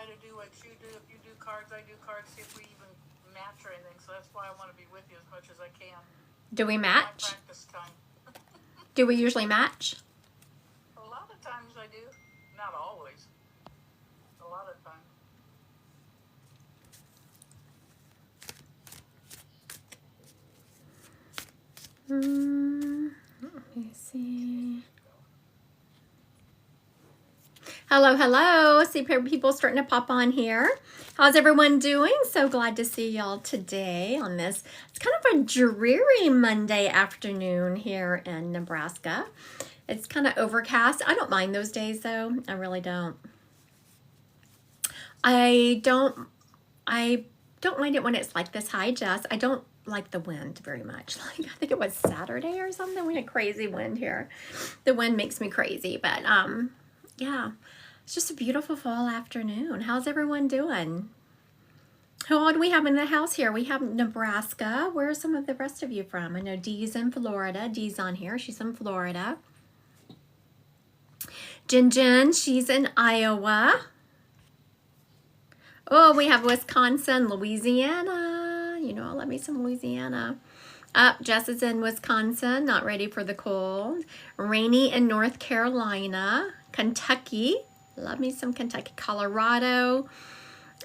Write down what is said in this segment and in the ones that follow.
to do what you do. If you do cards, I do cards. See if we even match or anything. So that's why I want to be with you as much as I can. Do we My match? practice time. Do we usually match? A lot of times I do. Not always. A lot of times. Let me see. Hello, hello. See people starting to pop on here. How's everyone doing? So glad to see y'all today on this. It's kind of a dreary Monday afternoon here in Nebraska. It's kind of overcast. I don't mind those days though. I really don't. I don't mind it when it's like this. Hi, Jess. I don't like the wind very much. Like I think it was Saturday or something. We had crazy wind here. The wind makes me crazy, but yeah. It's just a beautiful fall afternoon. How's everyone doing? Who all do we have in the house here? We have Nebraska. Where are some of the rest of you from? I know Dee's in Florida. Dee's on here. She's in Florida. Jen, she's in Iowa. Oh, we have Wisconsin, Louisiana. You know, I love me some Louisiana. Jess is in Wisconsin, not ready for the cold. Rainy in North Carolina. Kentucky, love me some Kentucky. Colorado.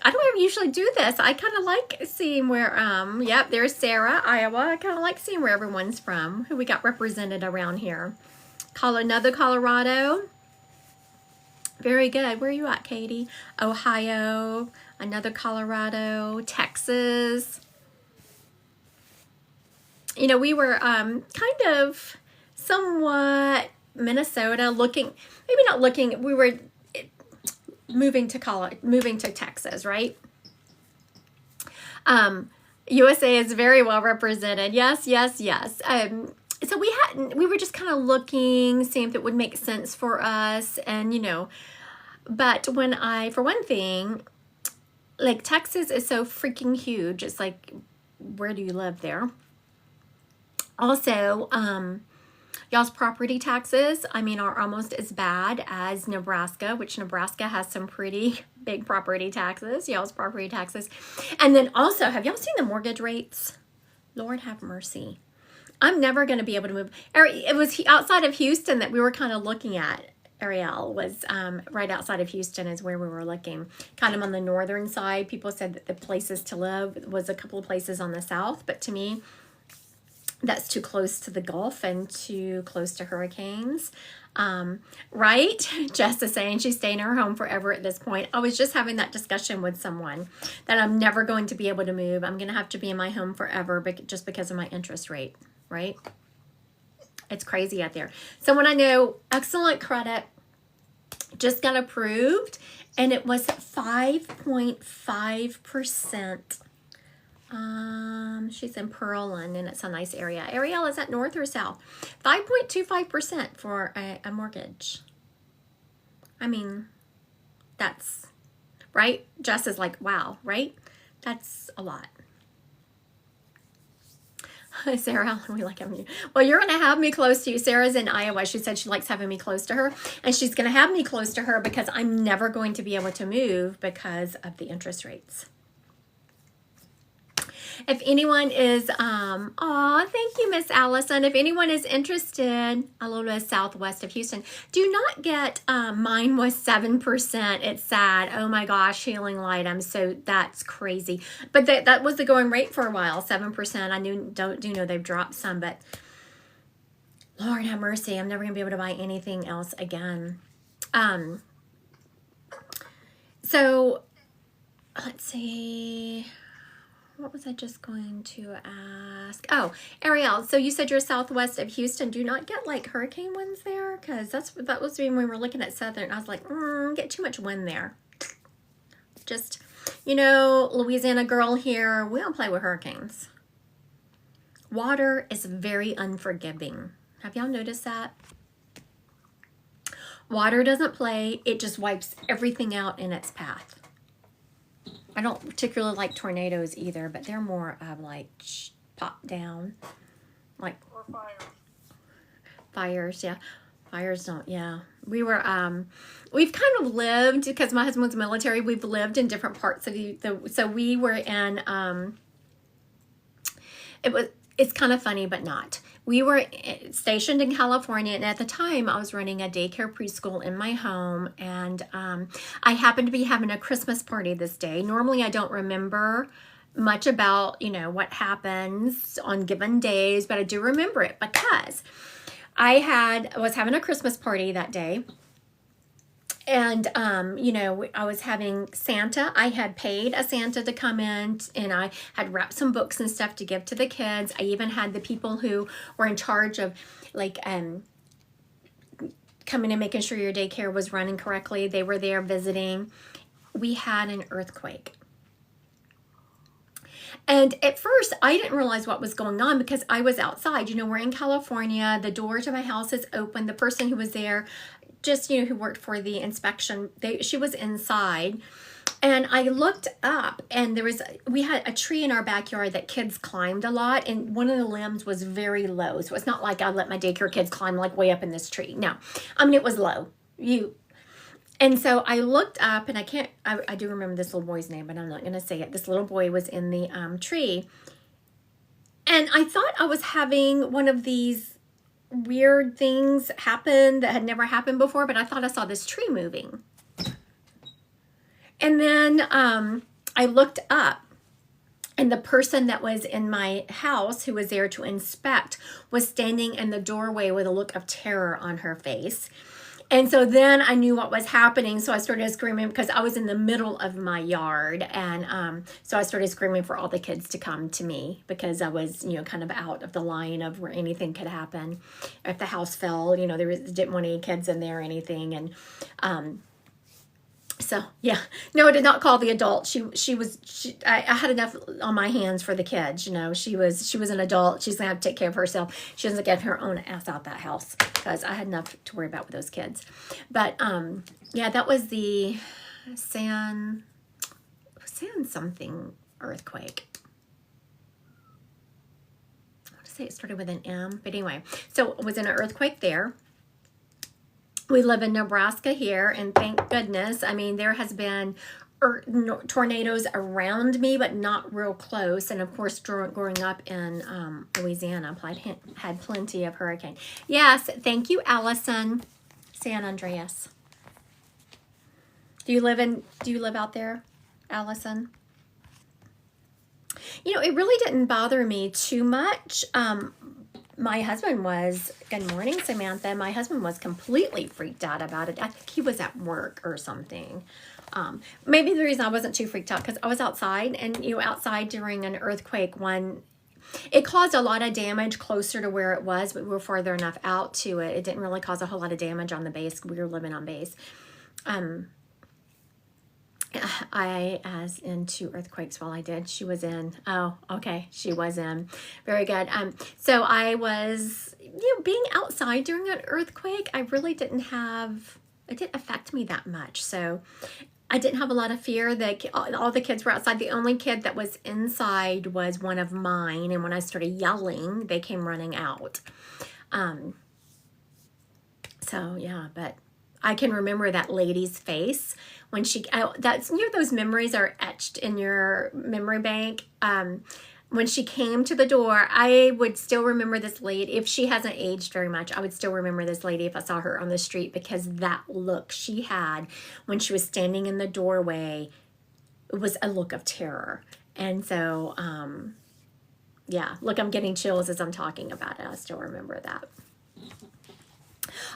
I don't ever usually do this. I kind of like seeing where, yep, there's Sarah, Iowa. I kind of like seeing where everyone's from, who we got represented around here. Another Colorado. Very good. Where are you at, Katie? Ohio, another Colorado, Texas. You know, we were kind of somewhat Minnesota looking, maybe not looking, we were moving to Texas, right? USA is very well represented. Yes, yes, yes. So we were just kind of looking, seeing if it would make sense for us. And, you know, but for one thing, like Texas is so freaking huge. It's like, where do you live there? Also, y'all's property taxes, I mean, are almost as bad as Nebraska, which Nebraska has some pretty big property taxes, y'all's property taxes. And then also, have y'all seen the mortgage rates? Lord have mercy. I'm never going to be able to move. It was outside of Houston that we were kind of looking at. Ariel was right outside of Houston is where we were looking. Kind of on the northern side. People said that the places to live was a couple of places on the south. But to me, that's too close to the Gulf and too close to hurricanes. Right? Jess is saying she's staying in her home forever at this point. I was just having that discussion with someone that I'm never going to be able to move. I'm going to have to be in my home forever just because of my interest rate. Right? It's crazy out there. Someone I know, excellent credit, just got approved, and it was 5.5%. She's in Pearland, and it's a nice area. Ariel, is that north or south? 5.25% for a mortgage. I mean, that's, right? Jess is like, wow, right? That's a lot. Sarah, we like having you. Well, you're going to have me close to you. Sarah's in Iowa. She said she likes having me close to her. And she's going to have me close to her because I'm never going to be able to move because of the interest rates. If anyone is, thank you, Miss Allison. If anyone is interested, a little bit southwest of Houston, do not get, mine was 7%. It's sad. Oh my gosh, Healing Light. That's crazy. But that was the going rate for a while, 7%. I do know they've dropped some, but Lord have mercy. I'm never gonna be able to buy anything else again. So let's see. What was I just going to ask? Oh, Ariel, so you said you're southwest of Houston. Do you not get like hurricane winds there? Because that was when we were looking at southern. I was like, get too much wind there. Just, you know, Louisiana girl here, we don't play with hurricanes. Water is very unforgiving. Have y'all noticed that? Water doesn't play. It just wipes everything out in its path. I don't particularly like tornadoes either, but they're more of like pop down, like or fires. Fires. Yeah, Fires don't, yeah. We were, we've kind of lived, because my husband was military, we've lived in different parts of so we were in, it's kind of funny, but not. We were stationed in California, and at the time I was running a daycare preschool in my home, and I happened to be having a Christmas party this day. Normally I don't remember much about, what happens on given days, but I do remember it because I was having a Christmas party that day. And, I was having Santa. I had paid a Santa to come in, and I had wrapped some books and stuff to give to the kids. I even had the people who were in charge of, like, coming and making sure your daycare was running correctly. They were there visiting. We had an earthquake. And at first, I didn't realize what was going on because I was outside. We're in California. The door to my house is open. The person who was there, just, who worked for the inspection, she was inside. And I looked up, and we had a tree in our backyard that kids climbed a lot, and one of the limbs was very low. So it's not like I let my daycare kids climb like way up in this tree. No, it was low. And so I looked up, and I do remember this little boy's name, but I'm not going to say it. This little boy was in the tree. And I thought I was having one of these weird things happen that had never happened before, but I thought I saw this tree moving. And then I looked up, and the person that was in my house who was there to inspect was standing in the doorway with a look of terror on her face. And so then I knew what was happening. So I started screaming because I was in the middle of my yard. And so I started screaming for all the kids to come to me because I was, kind of out of the line of where anything could happen. If the house fell, didn't want any kids in there or anything. And so, yeah, no, I did not call the adult. I had enough on my hands for the kids. She was an adult. She's going to have to take care of herself. She doesn't get her own ass out that house because I had enough to worry about with those kids. But, yeah, that was the San something earthquake. I want to say it started with an M, but anyway, so it was an earthquake there. We live in Nebraska here, and thank goodness. There has been tornadoes around me, but not real close. And of course, growing up in Louisiana, I had plenty of hurricane. Yes, thank you, Allison. San Andreas. Do you live out there, Allison? It really didn't bother me too much. My husband was, good morning, Samantha. My husband was completely freaked out about it. I think he was at work or something. Maybe the reason I wasn't too freaked out because I was outside, and outside during an earthquake, it caused a lot of damage closer to where it was, but we were farther enough out to it. It didn't really cause a whole lot of damage on the base. We were living on base. I as into earthquakes while I did. She was in. Oh, okay. She was in. Very good. So I was, being outside during an earthquake, I really it didn't affect me that much. So I didn't have a lot of fear. All the kids were outside. The only kid that was inside was one of mine. And when I started yelling, they came running out. So yeah, but I can remember that lady's face when those memories are etched in your memory bank. When she came to the door, I would still remember this lady. If she hasn't aged very much, I would still remember this lady if I saw her on the street, because that look she had when she was standing in the doorway, it was a look of terror. And so, yeah, look, I'm getting chills as I'm talking about it. I still remember that.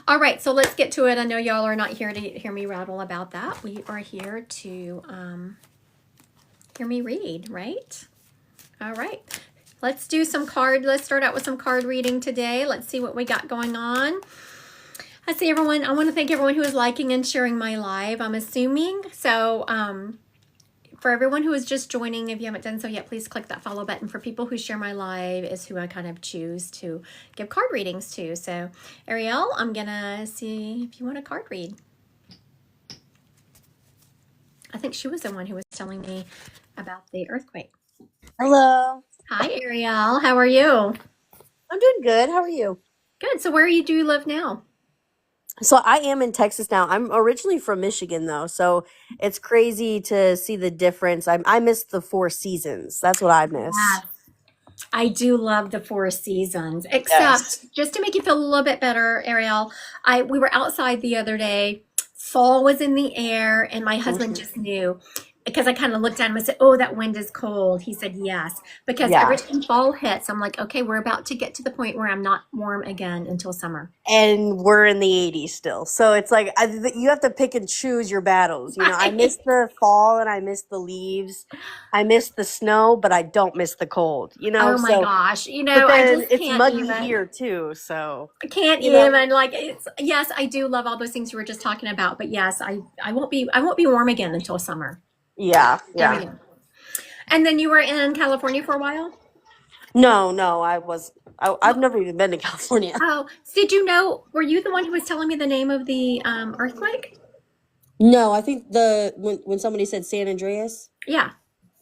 All right, so let's get to it. I know y'all are not here to hear me rattle about that. We are here to hear me read, right? All right, let's start out with some card reading today. Let's see what we got going on. I want to thank everyone who is liking and sharing my live, I'm assuming. So for everyone who is just joining, if you haven't done so yet, please click that follow button. For people who share my live is who I kind of choose to give card readings to. So Ariel, I'm going to see if you want a card read. I think she was the one who was telling me about the earthquake. Hello. Hi, Ariel. How are you? I'm doing good. How are you? Good. So where do you live now? So I am in Texas now. I'm originally from Michigan though, so it's crazy to see the difference. I miss the four seasons. That's what I miss. Yes. I do love the four seasons, except Yes. just to make you feel a little bit better, Ariel, we were outside the other day. Fall was in the air, and my husband Mhm. just knew because I kind of looked at him and said, "Oh, that wind is cold." He said, "Yes," because every Yeah. time fall hits, I'm like, "Okay, we're about to get to the point where I'm not warm again until summer." And we're in the 80s still. So it's like you have to pick and choose your battles. I Right. miss the fall and I miss the leaves. I miss the snow, but I don't miss the cold. Oh my So, gosh, but I then just it's can't muggy even. here too. So, I can't you know, even like it's yes, I do love all those things you were just talking about, but yes, I won't be warm again until summer. yeah, There we yeah. go. And then you were in California for a while? No, no, I've never even been to California. Oh, did you know, were you the one who was telling me the name of the earthquake? No, I think when somebody said San Andreas, Yeah.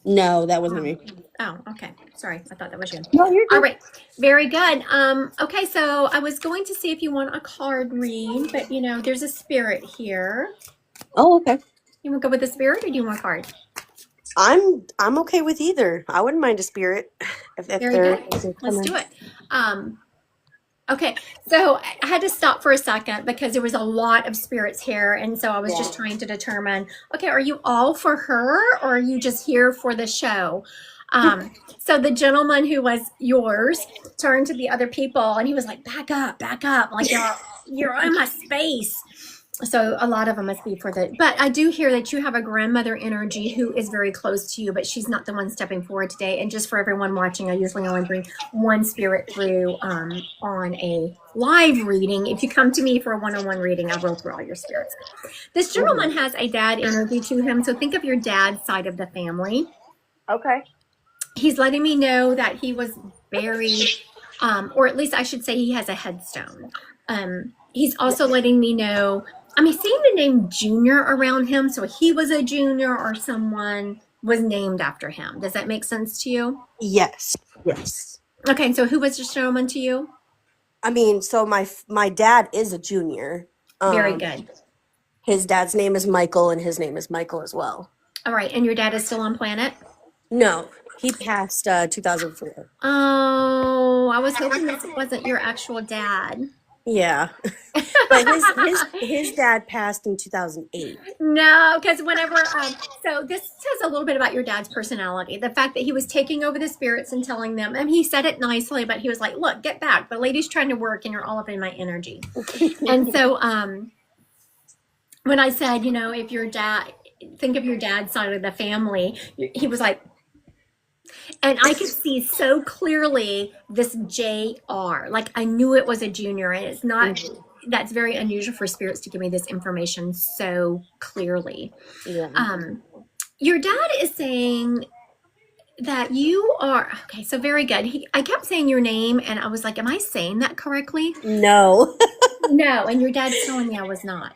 no, that wasn't Oh. me. Oh, okay. Sorry. I thought that was you. No, you're All good. right. Very good. Okay, so I was going to see if you want a card read, but there's a spirit here. Oh, okay. You want to go with the spirit or do you want a card? I'm okay with either. I wouldn't mind a spirit if Very they're good. if they're Let's coming. do it. Okay, so I had to stop for a second because there was a lot of spirits here, and so I was Yeah. just trying to determine, okay, are you all for her or are you just here for the show? So the gentleman who was yours turned to the other people and he was like, back up, like you're in my space. So a lot of them must be for but I do hear that you have a grandmother energy who is very close to you, but she's not the one stepping forward today. And just for everyone watching, I usually only bring one spirit through on a live reading. If you come to me for a one-on-one reading, I'll roll through all your spirits. This Mhm. gentleman has a dad energy to him, so think of your dad's side of the family. Okay. He's letting me know that he was buried, or at least I should say he has a headstone. He's also letting me know, I'm seeing the name Junior around him, so he was a junior or someone was named after him. Does that make sense to you? Yes. Yes. Okay, so who was this gentleman to you? I mean, so my dad is a junior. Very Um, good. his dad's name is Michael, and his name is Michael as well. All right, and your dad is still on planet? No, he passed 2004. Oh, I was hoping this wasn't your actual dad. Yeah, but his dad passed in 2008. No, because whenever so this says a little bit about your dad's personality. The fact that he was taking over the spirits and telling them, and he said it nicely, but he was like, "Look, get back. The lady's trying to work, and you're all up in my energy." And so, when I said, if your dad, think of your dad's side of the family, he was like, and I could see so clearly this JR. Like I knew it was a junior, and it's not. Mhm. That's very unusual for spirits to give me this information so clearly. Yeah. Your dad is saying that you are okay. So very good. I kept saying your name, and I was like, "Am I saying that correctly?" No. No, and your dad's telling me I was not.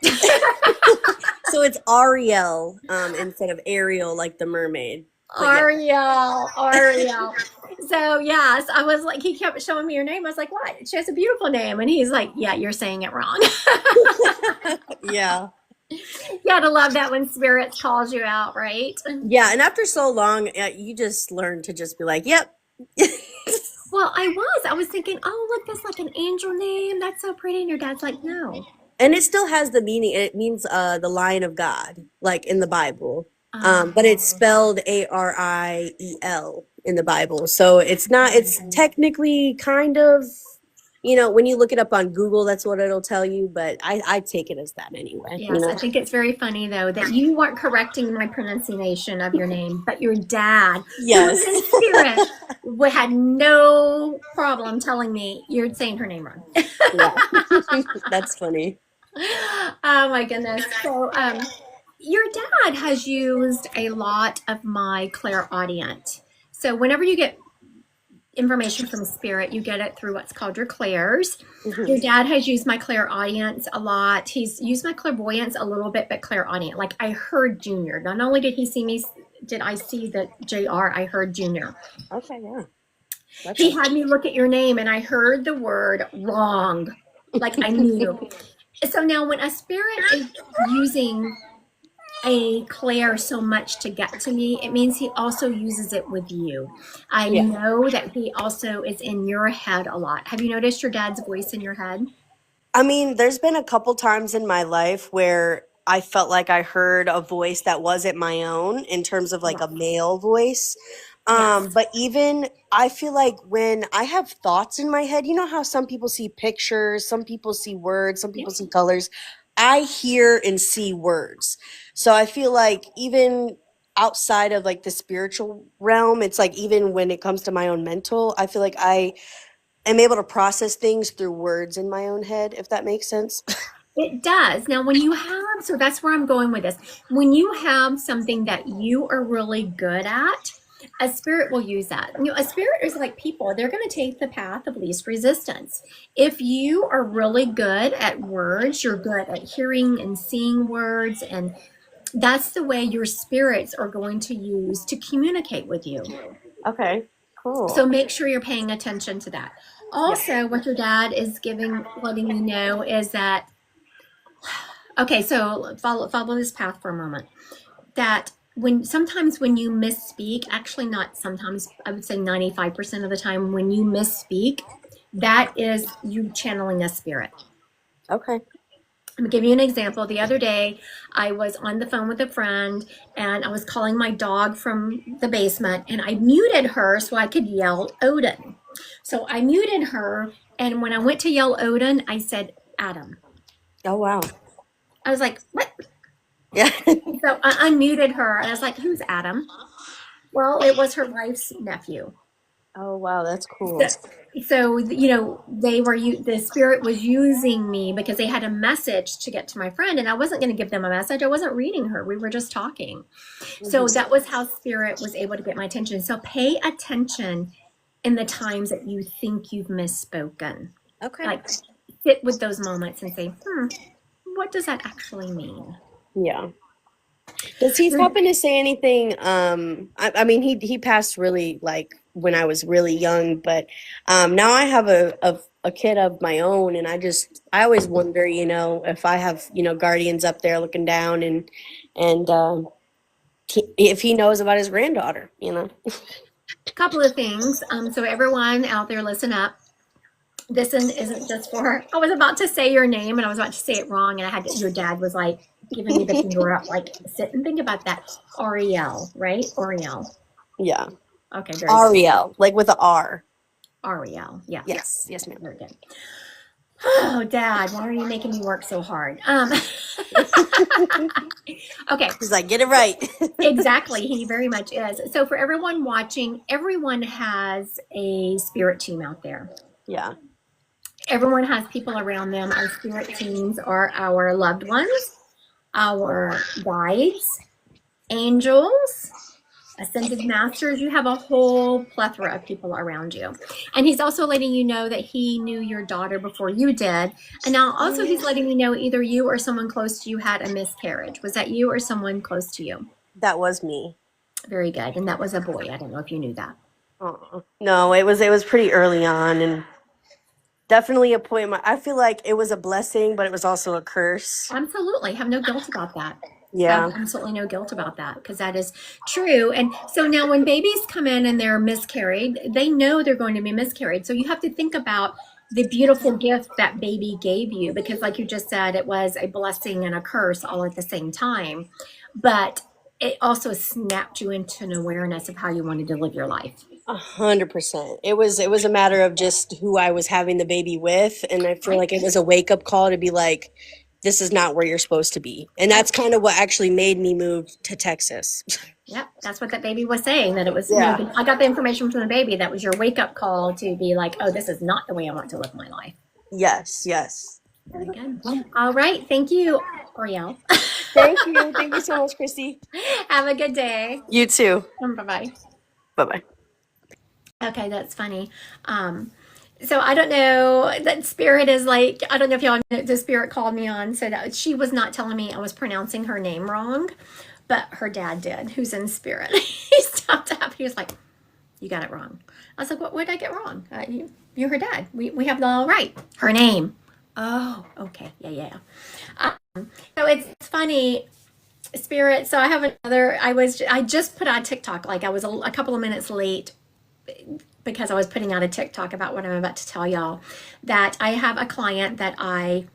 So it's Ariel instead of Ariel, like the mermaid. But yeah. Ariel. So yes, I was like, he kept showing me your name. I was like, what? She has a beautiful name, and he's like, yeah, you're saying it wrong. Yeah. You gotta love that when spirit calls you out, right? Yeah, and after so long, you just learn to just be like, "Yep." Well, I was thinking, oh, look, that's like an angel name. That's so pretty. And your dad's like, no. And it still has the meaning. It means the Lion of God, like in the Bible. But it's Oh, spelled Ariel in the Bible. So it's not. It's technically kind of, when you look it up on Google, that's what it'll tell you. But I take it as that anyway. yes. I think it's very funny, though, that you weren't correcting my pronunciation of your name, but your dad, who was Yes. in spirit, had no problem telling me you're saying her name wrong. Yeah. That's funny. Oh, my goodness. So, your dad has used a lot of my clairaudient. So, whenever you get information from spirit, you get it through what's called your clairs. Your Mhm. dad has used my clairaudience a lot. He's used my clairvoyance a little bit, but clairaudient. Like I heard Junior. Not only did he see me, did I see the JR, I heard Junior. Okay, yeah. That's He had me look at your name and I heard the word wrong. Like I knew. So now when a spirit is using a Claire so much to get to me, it means he also uses it with you. I Yeah. know that he also is in your head a lot. Have you noticed your dad's voice in your head? I mean, there's been a couple times in my life where I felt like I heard a voice that wasn't my own in terms of like a Yes. male voice. Yes. But even I feel like when I have thoughts in my head, you know how some people see pictures, some people see words, some people Yep. see colors. I hear and see words. So I feel like even outside of like the spiritual realm, it's like even when it comes to my own mental, I feel like I am able to process things through words in my own head, if that makes sense. It does. Now, when you have, so that's where I'm going with this. When you have something that you are really good at, a spirit will use that. You know, a spirit is like people, they're going to take the path of least resistance. If you are really good at words, you're good at hearing and seeing words, and that's the way your spirits are going to use to communicate with you. Okay, So cool. make sure you're paying attention to that. Yeah. Also, what your dad is letting you know is that, okay, so follow this path for a moment. That sometimes when you misspeak, actually not sometimes, I would say 95% of the time when you misspeak, that is you channeling a spirit. Okay. I'm gonna give you an example. The other day, I was on the phone with a friend and I was calling my dog from the basement and I muted her so I could yell Odin. So I muted her, and when I went to yell Odin, I said Adam. Oh, wow. I was like, what? Yeah. So I unmuted her and I was like, who's Adam? Well, it was her wife's nephew. Oh, wow. That's So, cool. so you know, the spirit was using me because they had a message to get to my friend, and I wasn't going to give them a message. I wasn't reading her. We were just talking. So Mhm. that was how spirit was able to get my attention. So pay attention in the times that you think you've misspoken. Okay. Like sit with those moments and say, what does that actually mean? Yeah. Does he happen to say anything? I mean, he passed really like when I was really young, but now I have a kid of my own, and I always wonder, if I have guardians up there looking down, and if he knows about his granddaughter. Couple of things. So everyone out there, listen up. This isn't just for, I was about to say your name and I was about to say it wrong, and your dad was like giving me the finger up, like sit and think about that. Ariel, right? Ariel. Yeah. Okay, very good. Ariel, like with a R. Ariel, yes. Yes. Yes, ma'am. Very good. Oh, Dad, why are you making me work so hard? Okay, He's like, get it right. exactly. He very much is. So for everyone watching, everyone has a spirit team out there. Yeah. Everyone has people around them. Our spirit teams are our loved ones, our guides, angels, ascended masters. You have a whole plethora of people around you. And he's also letting you know that he knew your daughter before you did. And now also he's letting me know either you or someone close to you had a miscarriage. Was that you or someone close to you? That was me. Very good. And that was a boy. I don't know if you knew that. No, it was pretty early on, and definitely a point. I feel like it was a blessing, but it was also a curse. Absolutely. Have no guilt about that. Yeah. Have absolutely no guilt about that, because that is true. And so now when babies come in and they're miscarried, they know they're going to be miscarried. So you have to think about the beautiful gift that baby gave you, because like you just said, it was a blessing and a curse all at the same time. But it also snapped you into an awareness of how you wanted to live your life. 100%. It was a matter of just who I was having the baby with, and I feel like it was a wake up call to be like, this is not where you're supposed to be. And that's kind of what actually made me move to Texas. Yep, that's what that baby was saying, that it was, Yeah. I got the information from the baby. That was your wake up call to be like, oh, this is not the way I want to live my life. Yes, yes. Very good. All right. Thank you, Ariel. Thank you. Thank you so much, Christy. Have a good day. You too. Bye-bye. Bye-bye. Okay, that's funny. So I don't know, that spirit is like, I don't know if y'all know, the spirit called me on, so that she was not telling me I was pronouncing her name wrong, but her dad did, who's in spirit. He stopped up. He was like, you got it wrong. I was like, what did I get wrong? You're her dad. We have it all right. Her name. Oh, okay. Yeah. So it's funny, Spirit. So I have another. I just put on TikTok. Like I was a couple of minutes late because I was putting out a TikTok about what I'm about to tell y'all. That I have a client that I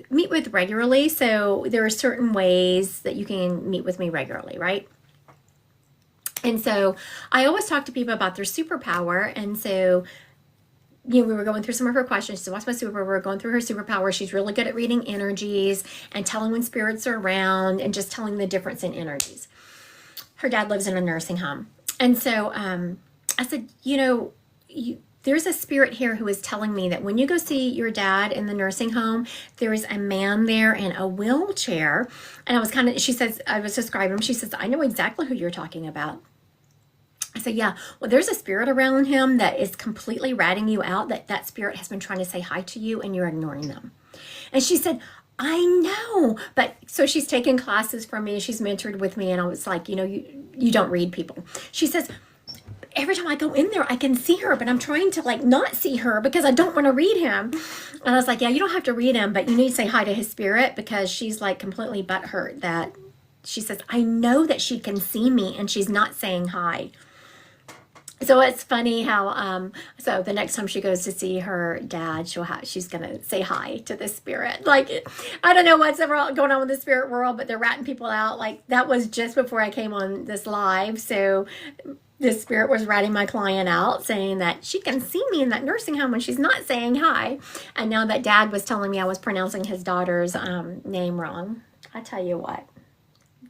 meet with regularly. So there are certain ways that you can meet with me regularly, right? And so I always talk to people about their superpower. And so, we were going through some of her questions. She said, what's my superpower? We're going through her superpower. She's really good at reading energies and telling when spirits are around and just telling the difference in energies. Her dad lives in a nursing home. And so I said, there's a spirit here who is telling me that when you go see your dad in the nursing home, there is a man there in a wheelchair. And she says, I was describing him. She says, I know exactly who you're talking about. I said, yeah, well, there's a spirit around him that is completely ratting you out, that spirit has been trying to say hi to you and you're ignoring them. And she said, I know. But so she's taken classes from me. She's mentored with me. And I was like, you don't read people. She says, every time I go in there, I can see her, but I'm trying to not see her because I don't want to read him. And I was like, yeah, you don't have to read him, but you need to say hi to his spirit, because she's completely butthurt that she says, I know that she can see me and she's not saying hi. So it's funny how, so the next time she goes to see her dad, she's going to say hi to the spirit. I don't know what's ever going on with the spirit world, but they're ratting people out. That was just before I came on this live. So the spirit was ratting my client out, saying that she can see me in that nursing home when she's not saying hi. And now that dad was telling me I was pronouncing his daughter's name wrong. I tell you what,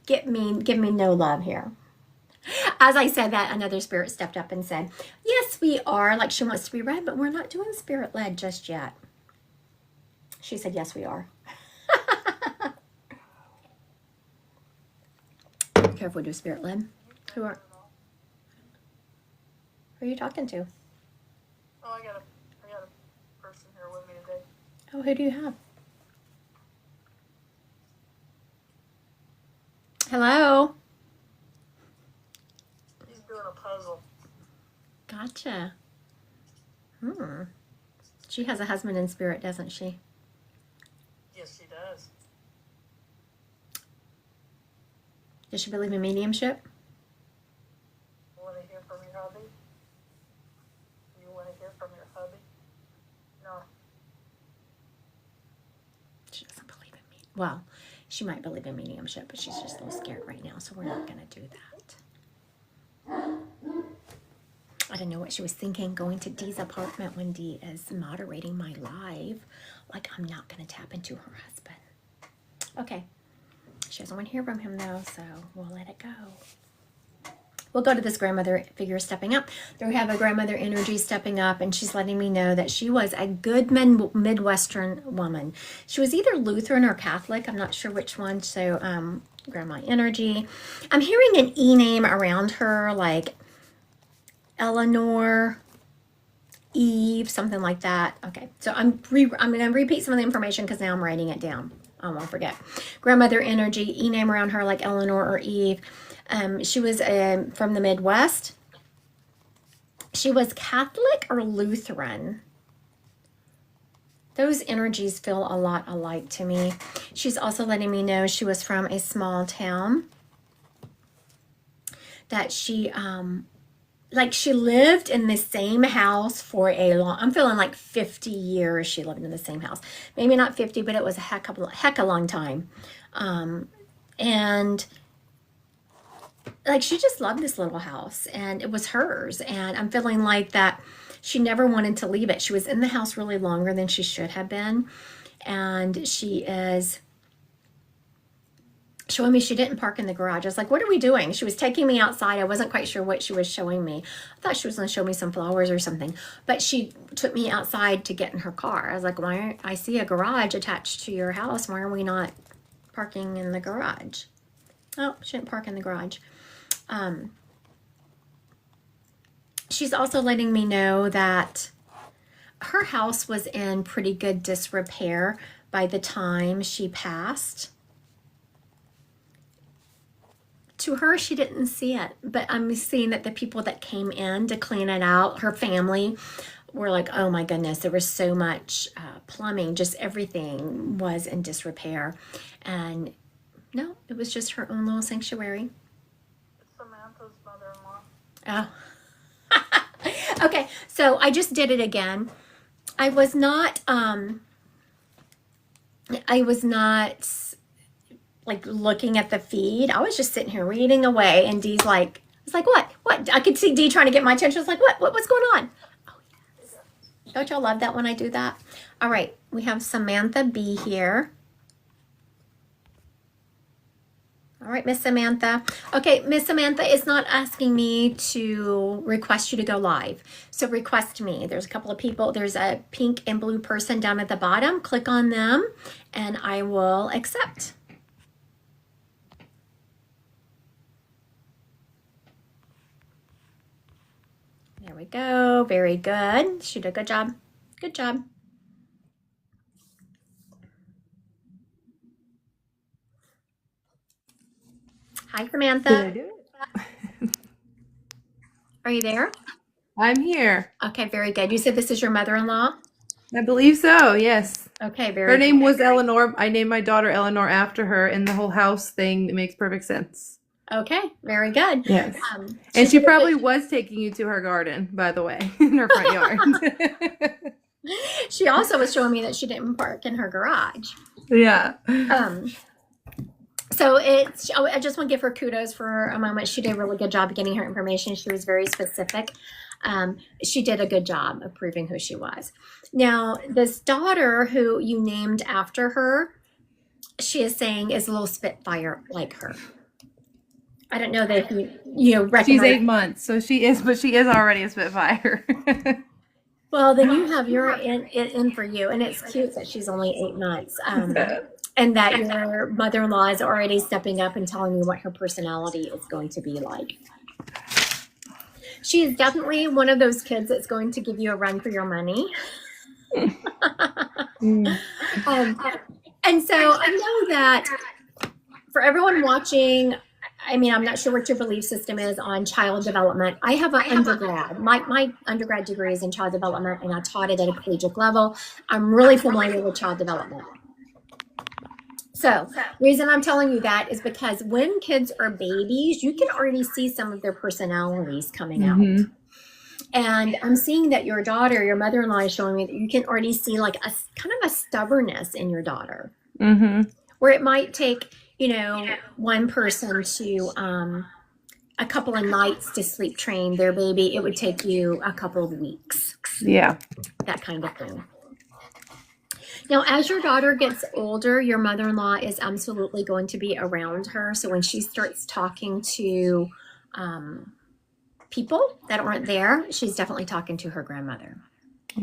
give me no love here. As I said that, another spirit stepped up and said, yes, we are. She wants to be read, but we're not doing spirit led just yet. She said, yes, we are. Care if we do spirit led. Who are you talking to? Oh, I got a person here with me today. Oh, who do you have? Hello? He's doing a puzzle. Gotcha. She has a husband in spirit, doesn't she? Yes, she does. Does she believe in mediumship? You want to hear from your hubby? You want to hear from your hubby? No. She doesn't believe in me. Well, she might believe in mediumship, but she's just a little scared right now, so we're not going to do that. I don't know what she was thinking going to Dee's apartment when Dee is moderating my live. I'm not going to tap into her husband. Okay. She doesn't want to hear from him, though, so we'll let it go. We'll go to this grandmother figure stepping up. There we have a grandmother energy stepping up, and she's letting me know that she was a good Midwestern woman. She was either Lutheran or Catholic. I'm not sure which one, so grandma energy. I'm hearing an E name around her, like Eleanor, Eve, something like that. Okay, so I'm going to repeat some of the information because now I'm writing it down. I won't forget. Grandmother energy, E name around her like Eleanor or Eve. She was from the Midwest. She was Catholic or Lutheran. Those energies feel a lot alike to me. She's also letting me know she was from a small town. That she she lived in the same house for I'm feeling 50 years she lived in the same house. Maybe not 50, but it was a heck a long time. And she just loved this little house and it was hers. And I'm feeling like that she never wanted to leave it. She was in the house really longer than she should have been. And she is showing me she didn't park in the garage. I was like, what are we doing? She was taking me outside. I wasn't quite sure what she was showing me. I thought she was going to show me some flowers or something. But she took me outside to get in her car. I was like, I see a garage attached to your house. Why are we not parking in the garage? Oh, she didn't park in the garage. She's also letting me know that her house was in pretty good disrepair by the time she passed. To her, she didn't see it, but I'm seeing that the people that came in to clean it out, her family, were like, oh my goodness, there was so much plumbing, just everything was in disrepair. And no, it was just her own little sanctuary. It's Samantha's mother-in-law. Oh. Okay, so I just did it again. I was not like looking at the feed. I was just sitting here reading away, and Dee's like, I was like, what? I could see Dee trying to get my attention. I was like, what's going on? Oh, yes. Don't y'all love that when I do that? All right, we have Samantha B here. All right, Miss Samantha. Okay, Miss Samantha is not asking me to request you to go live. So request me. There's a couple of people. There's a pink and blue person down at the bottom. Click on them and I will accept. There we go. Very good. She did a good job. Good job. Hi, Did I Samantha. do it? Are you there? I'm here. Okay, very good. You said this is your mother-in-law? I believe so, yes. Okay, Her very name good. was Eleanor. I named my daughter Eleanor after her, and the whole house thing, it makes perfect sense. Okay, very good. Yes. She And she did a probably good, was taking you to her garden, by the way, in her front yard. she also was showing me that she didn't park in her garage. Yeah. So it's, I just want to give her kudos for a moment. She did a really good job of getting her information. She was very specific. She did a good job of proving who she was. Now, this daughter who you named after her, she is saying is a little Spitfire like her. I don't know that you She's recognize. 8 months, so she is, but she is already a Spitfire. Well, then you have your in for you, and it's cute that she's only 8 months, and that your mother-in-law is already stepping up and telling you what her personality is going to be like. She is definitely one of those kids that's going to give you a run for your money. And so I know that for everyone watching, I mean, I'm not sure what your belief system is on child development. I have an undergrad. My undergrad degree is in child development, and I taught it at a collegiate level. I'm really familiar with child development. So the reason I'm telling you that is because when kids are babies, you can already see some of their personalities coming out. And I'm seeing that your daughter, your mother-in-law is showing me that you can already see like a kind of a stubbornness in your daughter, where it might take, one person to a couple of nights to sleep train their baby. It would take you a couple of weeks. Yeah. That kind of thing. Now, as your daughter gets older, your mother-in-law is absolutely going to be around her. So when she starts talking to people that aren't there, she's definitely talking to her grandmother.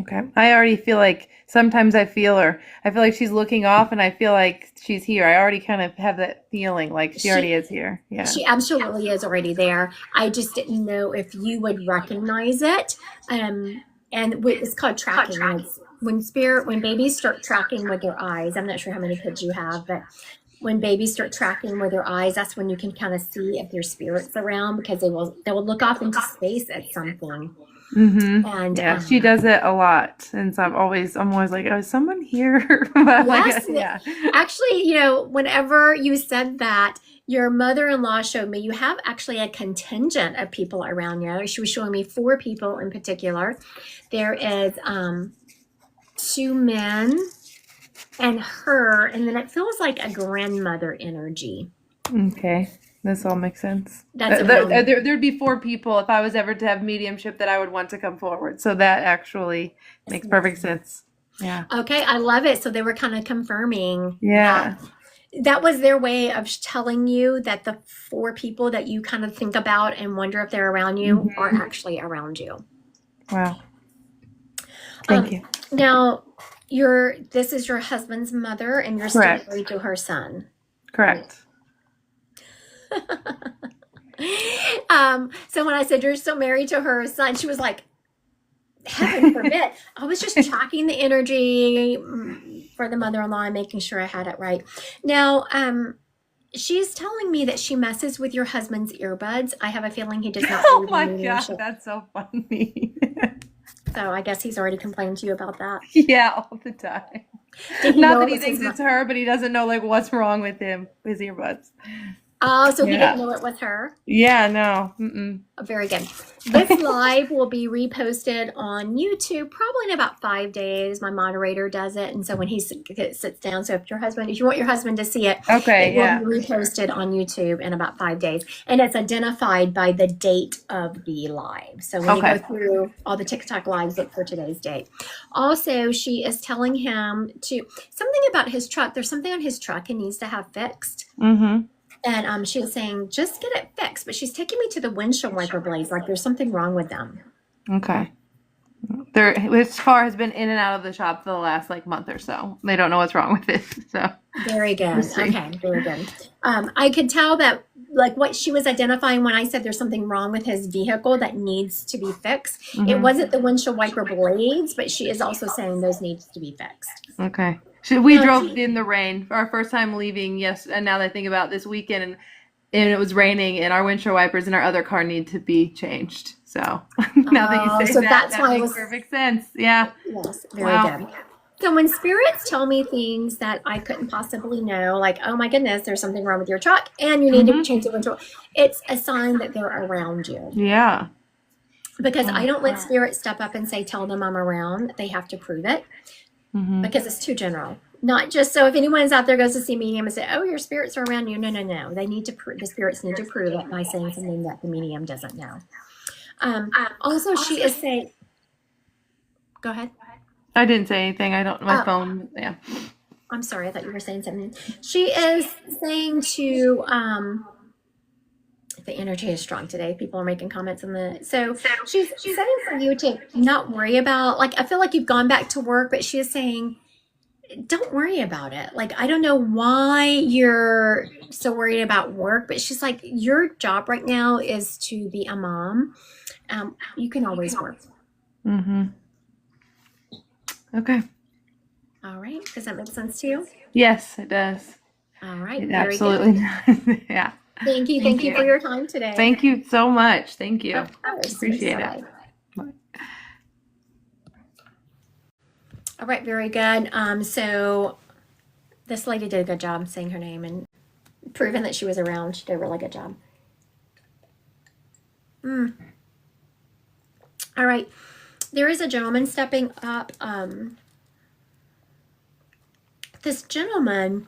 Okay. I already feel like sometimes I feel like she's looking off and I feel like she's here. I already kind of have that feeling like she already is here. Yeah. She absolutely is already there. I just didn't know if you would recognize it. And it's called tracking. It's when babies start tracking with their eyes. I'm not sure how many kids you have, but when babies start tracking with their eyes, that's when you can kind of see if there's spirits around, because they will look off into space at something. And Yeah, she does it a lot, and so I'm always like, oh, is someone here? But yes, yeah. actually, whenever you said that, your mother-in-law showed me you have actually a contingent of people around you. She was showing me 4 people in particular. There is 2 men and her, and then it feels like a grandmother energy. Okay, this all makes sense. That's There'd be 4 people if I was ever to have mediumship that I would want to come forward. So that actually makes perfect sense. Yeah. Okay, I love it. So they were kind of confirming. Yeah. That was their way of telling you that the 4 people that you kind of think about and wonder if they're around you are actually around you. Wow. Thank you. Now, this is your husband's mother, and you're still Correct. married to her son. Correct. So when I said you're still married to her son, she was like, heaven forbid. I was just tracking the energy for the mother-in-law and making sure I had it right. Now, she's telling me that she messes with your husband's earbuds. I have a feeling he does not Oh believe my in God, mediumship. that's so funny. So I guess he's already complained to you about that. Yeah, all the time. Did he Not know that it he was his thinks it's her, but he doesn't know like what's wrong with his earbuds. Oh, so he Yeah. didn't know it was her. Yeah, no. Mm-mm. Very good. This live will be reposted on YouTube probably in about 5 days. My moderator does it, and so when he sits down, so if you want your husband to see it, Okay, it will yeah. be reposted on YouTube in about 5 days, and it's identified by the date of the live. So when you Okay. go through all the TikTok lives, look for today's date. Also, she is telling him to something about his truck. There's something on his truck he needs to have fixed. Mm-hmm. And she was saying, just get it fixed. But she's taking me to the windshield wiper blades. Like there's something wrong with them. Okay. His car has been in and out of the shop for the last like month or so. They don't know what's wrong with it. So Very good. Interesting. Okay, very good. I could tell that like what she was identifying when I said there's something wrong with his vehicle that needs to be fixed. It Mhm. wasn't the windshield wiper blades, but she is also saying those needs to be fixed. Okay. We No, drove she- in the rain for our first time leaving. Yes, and now that I think about this weekend, and it was raining, and our windshield wipers in our other car need to be changed. So now that Oh, you say so that, that's that why it makes was- perfect sense. Yeah. Yes, very Wow. good. So when spirits tell me things that I couldn't possibly know, like, oh my goodness, there's something wrong with your truck and you need to Mhm. change the windshield, it's a sign that they're around you. Yeah. Because I don't Wow. let spirits step up and say, tell them I'm around. They have to prove it Mhm. because it's too general. Not just so if anyone's out there goes to see medium and say, oh, your spirits are around you. No. They need to the spirits need to prove it by saying something that the medium doesn't know. Also, she is saying, go ahead. I didn't say anything. I don't. My Oh. phone. Yeah. I'm sorry, I thought you were saying something. She is saying to the energy is strong today. People are making comments on the so she's saying for you to not worry about like I feel like you've gone back to work, but she is saying don't worry about it. Like I don't know why you're so worried about work, but she's like your job right now is to be a mom. You can always work. Mhm. Okay. All right. Does that make sense to you? Yes, it does. All right. It Very absolutely good. does. Yeah. Thank you for your time today. Thank you so much. Thank you. Of course. Appreciate it. Bye-bye. All right, very good. So this lady did a good job saying her name and proving that she was around. She did a really good job. All right. There is a gentleman stepping up. This gentleman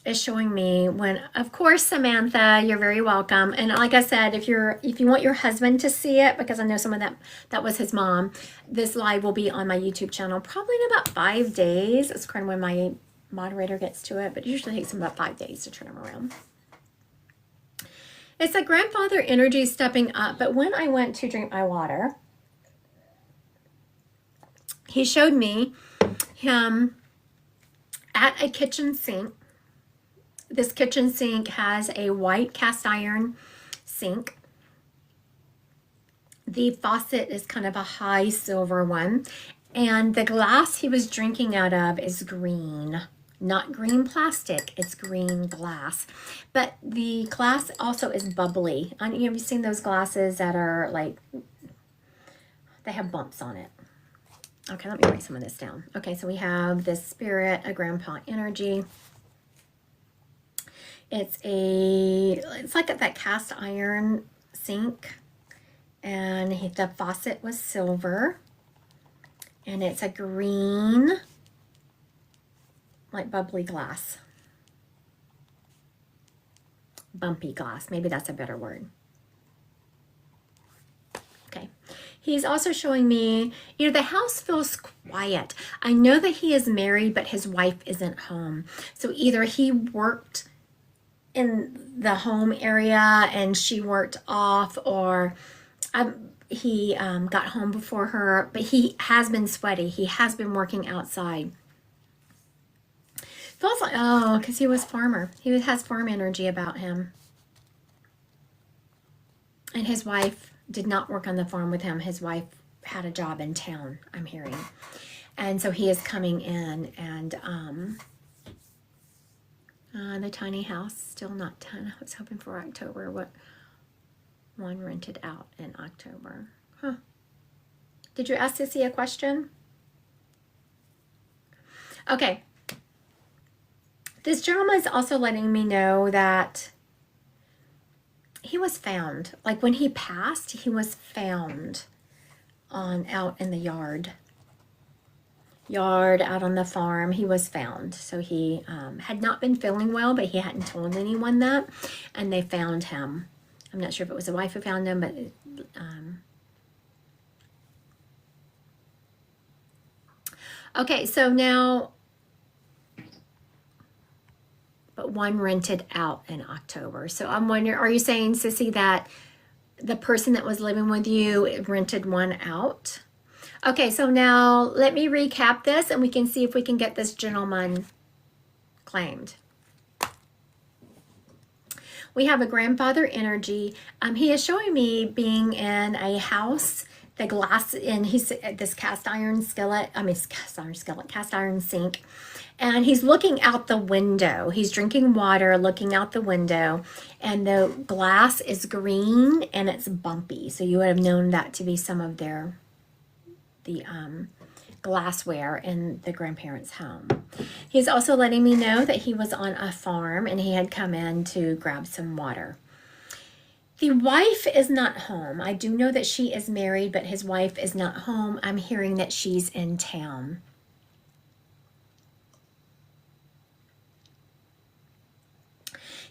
is showing me when, of course, Samantha, you're very welcome. And like I said, if you want your husband to see it, because I know some of that was his mom, this live will be on my YouTube channel probably in about 5 days. It's kind of when my moderator gets to it, but it usually takes him about 5 days to turn him around. It's a grandfather energy stepping up, but when I went to drink my water, he showed me him at a kitchen sink. This kitchen sink has a white cast iron sink. The faucet is kind of a high silver one. And the glass he was drinking out of is green. Not green plastic, it's green glass. But the glass also is bubbly. Have you seen those glasses that are like, they have bumps on it? Okay, let me write some of this down. Okay, so we have this spirit, a grandpa energy. It's like that cast iron sink, and the faucet was silver, and it's a green, like bubbly glass, bumpy glass. Maybe that's a better word. Okay. He's also showing me, the house feels quiet. I know that he is married, but his wife isn't home. So either he worked in the home area and she worked off, or he got home before her, but he has been sweaty. He has been working outside. Feels like, because he was farmer. He has farm energy about him. And his wife did not work on the farm with him. His wife had a job in town, I'm hearing. And so he is coming in, and the tiny house, still not done. I was hoping for October. What one rented out in October? Huh. Did you ask Sissy a question? Okay. This gentleman is also letting me know that he was found. Like when he passed, he was found out in the yard out on the farm. He was found. So he had not been feeling well, but he hadn't told anyone that, and they found him. I'm not sure if it was the wife who found him, but okay, so now, but one rented out in October. So I'm wondering, are you saying, Sissy, that the person that was living with you rented one out? Okay, so now let me recap this and we can see if we can get this gentleman claimed. We have a grandfather energy. He is showing me being in a house, the glass in this cast iron sink. And he's looking out the window. He's drinking water, looking out the window, and the glass is green and it's bumpy. So you would have known that to be some of the glassware in the grandparents' home. He's also letting me know that he was on a farm and he had come in to grab some water. The wife is not home. I do know that she is married, but his wife is not home. I'm hearing that she's in town.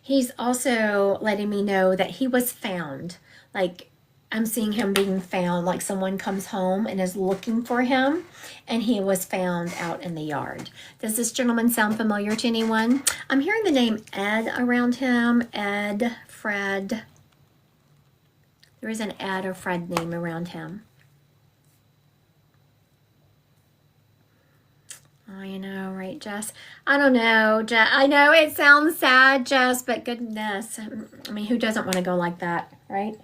He's also letting me know that he was found. Like, I'm seeing him being found, like someone comes home and is looking for him, and he was found out in the yard. Does this gentleman sound familiar to anyone? I'm hearing the name Ed around him. Ed, Fred. There is an Ed or Fred name around him. I know, right, Jess? I don't know, Jess. I know it sounds sad, Jess, but goodness. I mean, who doesn't want to go like that, right?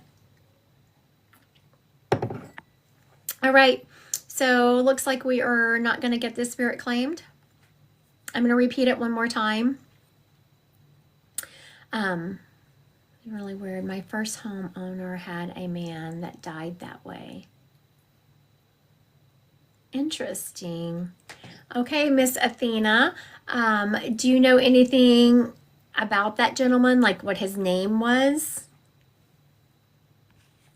All right, so looks like we are not going to get this spirit claimed. I'm going to repeat it one more time. Really weird. My first homeowner had a man that died that way. Interesting. Okay, Miss Athena, do you know anything about that gentleman, like what his name was?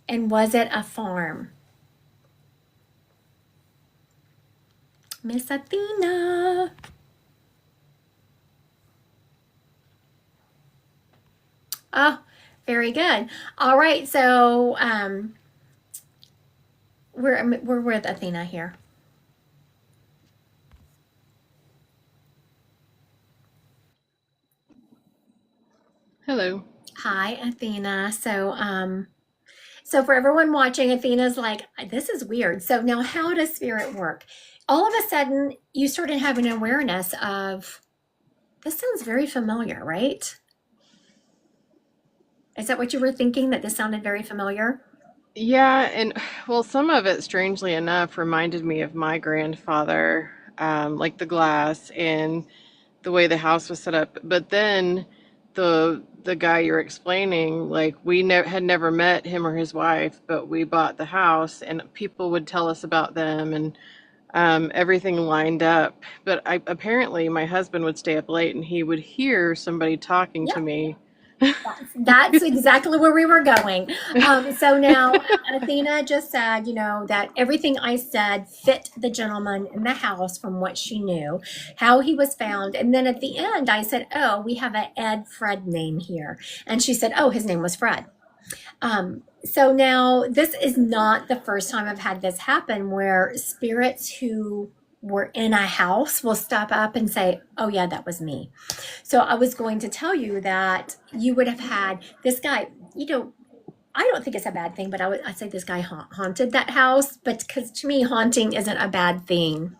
And was it a farm? Miss Athena. Oh, very good. All right, so we're with Athena here. Hello. Hi, Athena. So for everyone watching, Athena's like, this is weird. So now how does spirit work? All of a sudden, you started having awareness of, this sounds very familiar, right? Is that what you were thinking, that this sounded very familiar? Yeah, and well, some of it, strangely enough, reminded me of my grandfather, like the glass and the way the house was set up. But then the guy you're explaining, like we had never met him or his wife, but we bought the house, and people would tell us about them, and everything lined up. But apparently, my husband would stay up late, and he would hear somebody talking to Yep. me. That's exactly where we were going. So now Athena just said, that everything I said fit the gentleman in the house from what she knew, how he was found. And then at the end, I said, oh, we have an Ed Fred name here. And she said, oh, his name was Fred. So now this is not the first time I've had this happen, where spirits who were in a house will step up and say, oh yeah, that was me. So I was going to tell you that you would have had this guy, I don't think it's a bad thing, but I'd say this guy haunted that house, but because to me, haunting isn't a bad thing.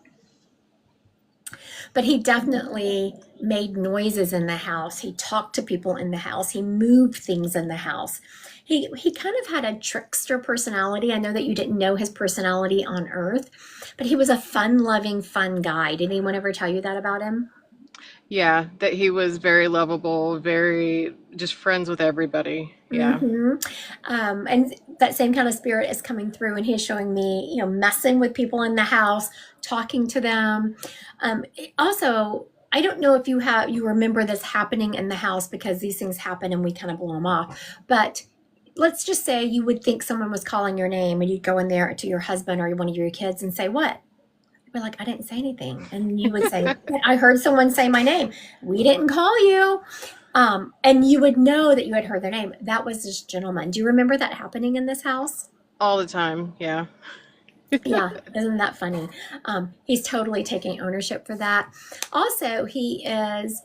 But he definitely made noises in the house. He talked to people in the house. He moved things in the house. He kind of had a trickster personality. I know that you didn't know his personality on Earth, but he was a fun-loving, fun guy. Did anyone ever tell you that about him? Yeah, that he was very lovable, very just friends with everybody. Yeah. hmm And that same kind of spirit is coming through, and he's showing me, messing with people in the house, talking to them. Also, I don't know if you remember this happening in the house, because these things happen and we kind of blow them off. But let's just say you would think someone was calling your name, and you'd go in there to your husband or one of your kids and say, "What?" You'd be like, "I didn't say anything," and you would say, "I heard someone say my name." "We didn't call you." And you would know that you had heard their name. That was this gentleman. Do you remember that happening in this house? All the time. Yeah. Yeah, isn't that funny? He's totally taking ownership for that. Also, he is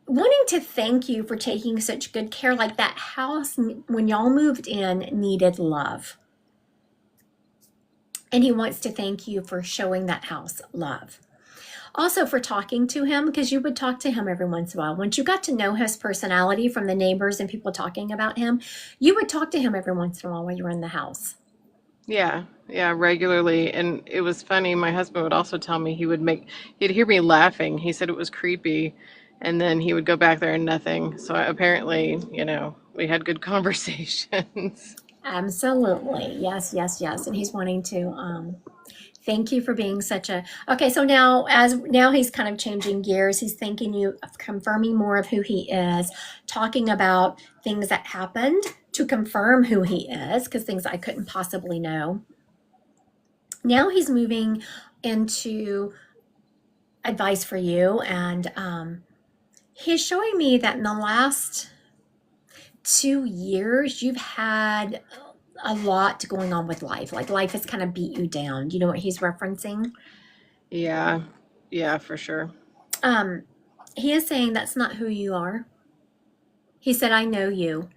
wanting to thank you for taking such good care. Like, that house, when y'all moved in, needed love. And he wants to thank you for showing that house love. Also, for talking to him, because you would talk to him every once in a while. Once you got to know his personality from the neighbors and people talking about him, you would talk to him every once in a while you were in the house. Yeah. Yeah, regularly. And it was funny. My husband would also tell me he'd hear me laughing. He said it was creepy. And then he would go back there and nothing. So apparently, we had good conversations. Absolutely. Yes, yes, yes. And he's wanting to thank you for being such a okay. So now he's kind of changing gears. He's thanking you, confirming more of who he is, talking about things that happened to confirm who he is, because things I couldn't possibly know. Now he's moving into advice for you, and he's showing me that in the last 2 years you've had a lot going on with life. Like, life has kind of beat you down. Do you know what he's referencing? Yeah. Yeah, for sure. He is saying that's not who you are. He said, "I know you.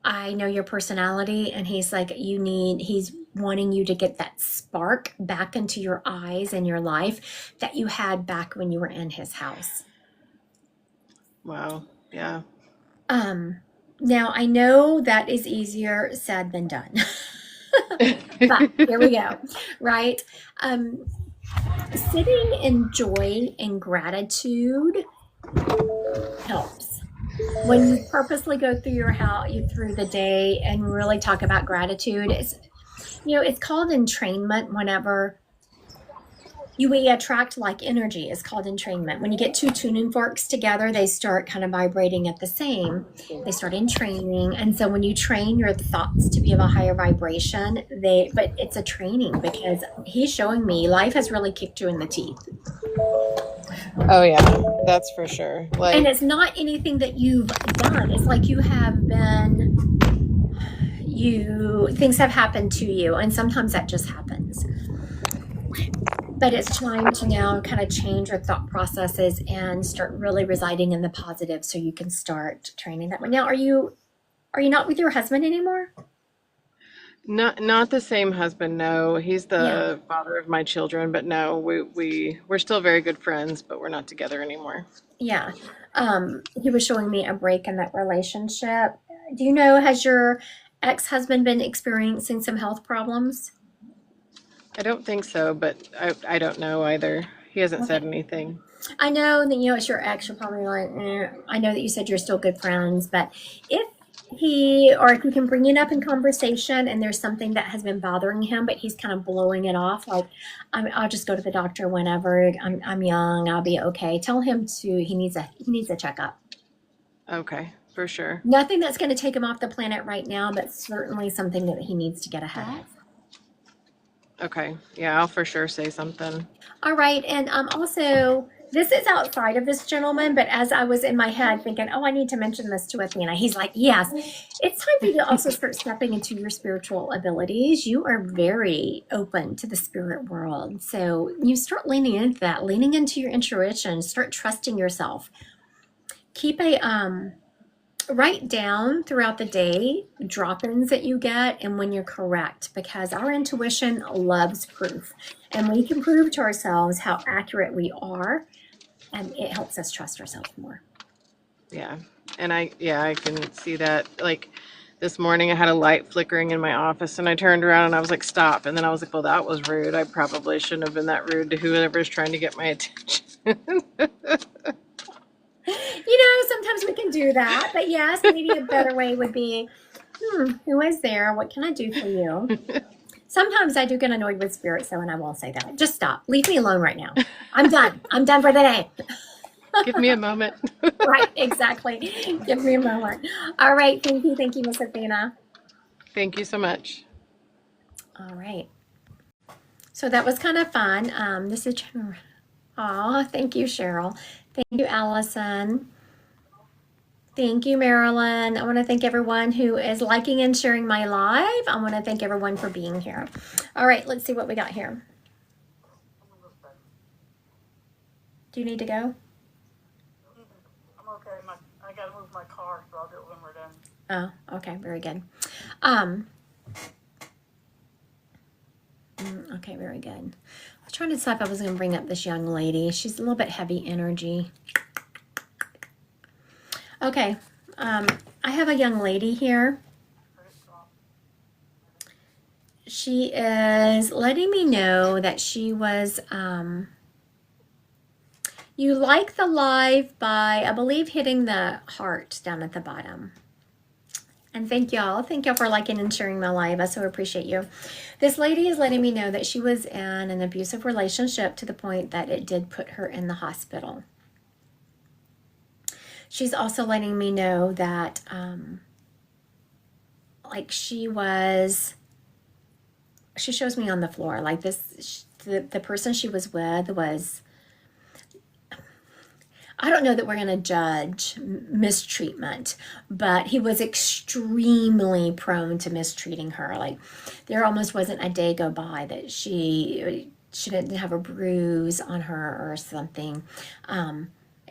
I know your personality." And he's like, he's wanting you to get that spark back into your eyes and your life that you had back when you were in his house. Wow. Yeah. Now, I know that is easier said than done. But here we go, right? Sitting in joy and gratitude helps. When you purposely go through through the day and really talk about gratitude, it's called entrainment. Whenever we attract like energy, is called entrainment. When you get two tuning forks together, they start kind of vibrating at the same. They start entraining. And so when you train your thoughts to be of a higher vibration, but it's a training, because he's showing me life has really kicked you in the teeth. Oh, yeah. That's for sure. And it's not anything that you've done. It's like things have happened to you, and sometimes that just happens. But it's time to now kind of change your thought processes and start really residing in the positive, so you can start training that way. Now, are you not with your husband anymore? Not the same husband, no. He's Yeah. the father of my children, but no, we're still very good friends, but we're not together anymore. Yeah. He was showing me a break in that relationship. Do you know, has your ex-husband been experiencing some health problems? I don't think so, but I don't know either. He hasn't said Okay. anything. I know that, it's your ex. You're probably like, I know that you said you're still good friends, but if if you can bring it up in conversation, and there's something that has been bothering him, but he's kind of blowing it off, like, I'll just go to the doctor whenever. I'm young. I'll be okay. Tell him he needs a checkup. Okay, for sure. Nothing that's going to take him off the planet right now, but certainly something that he needs to get ahead of. Okay, yeah, I'll for sure say something. All right. And also, this is outside of this gentleman, but as I was in my head thinking, oh, I need to mention this to Athena, he's like, yes, it's time for you to also start stepping into your spiritual abilities. You are very open to the spirit world. So you start leaning into that, leaning into your intuition, start trusting yourself. Keep write down throughout the day drop-ins that you get and when you're correct, because our intuition loves proof, and we can prove to ourselves how accurate we are, and it helps us trust ourselves more. Yeah, and I can see that. Like this morning, I had a light flickering in my office, and I turned around and I was like, "Stop!" And then I was like, "Well, that was rude. I probably shouldn't have been that rude to whoever's trying to get my attention." sometimes we can do that. But yes, maybe a better way would be, who is there? What can I do for you? Sometimes I do get annoyed with spirits, though, and I won't say that. Just stop. Leave me alone right now. I'm done. I'm done for the day. Give me a moment. Right, exactly. Give me a moment. All right. Thank you. Thank you, Miss Athena. Thank you so much. All right. So that was kind of fun. This is, oh, thank you, Cheryl. Thank you, Allison. Thank you, Marilyn. I want to thank everyone who is liking and sharing my live. I want to thank everyone for being here. All right, let's see what we got here. Do you need to go? I'm okay. I gotta move my car, so I'll do it when we're done. Oh, okay, very good. Okay, very good. I was trying to decide if I was going to bring up this young lady. She's a little bit heavy energy. Okay, I have a young lady here. She is letting me know that she was, you like the live by, I believe, hitting the heart down at the bottom. And thank y'all. Thank y'all for liking and sharing my live. I so appreciate you. This lady is letting me know that she was in an abusive relationship to the point that it did put her in the hospital. She's also letting me know that, like she shows me on the floor, like this, the person she was with was, I don't know that we're going to judge mistreatment, but he was extremely prone to mistreating her. Like there almost wasn't a day go by that she didn't have a bruise on her or something.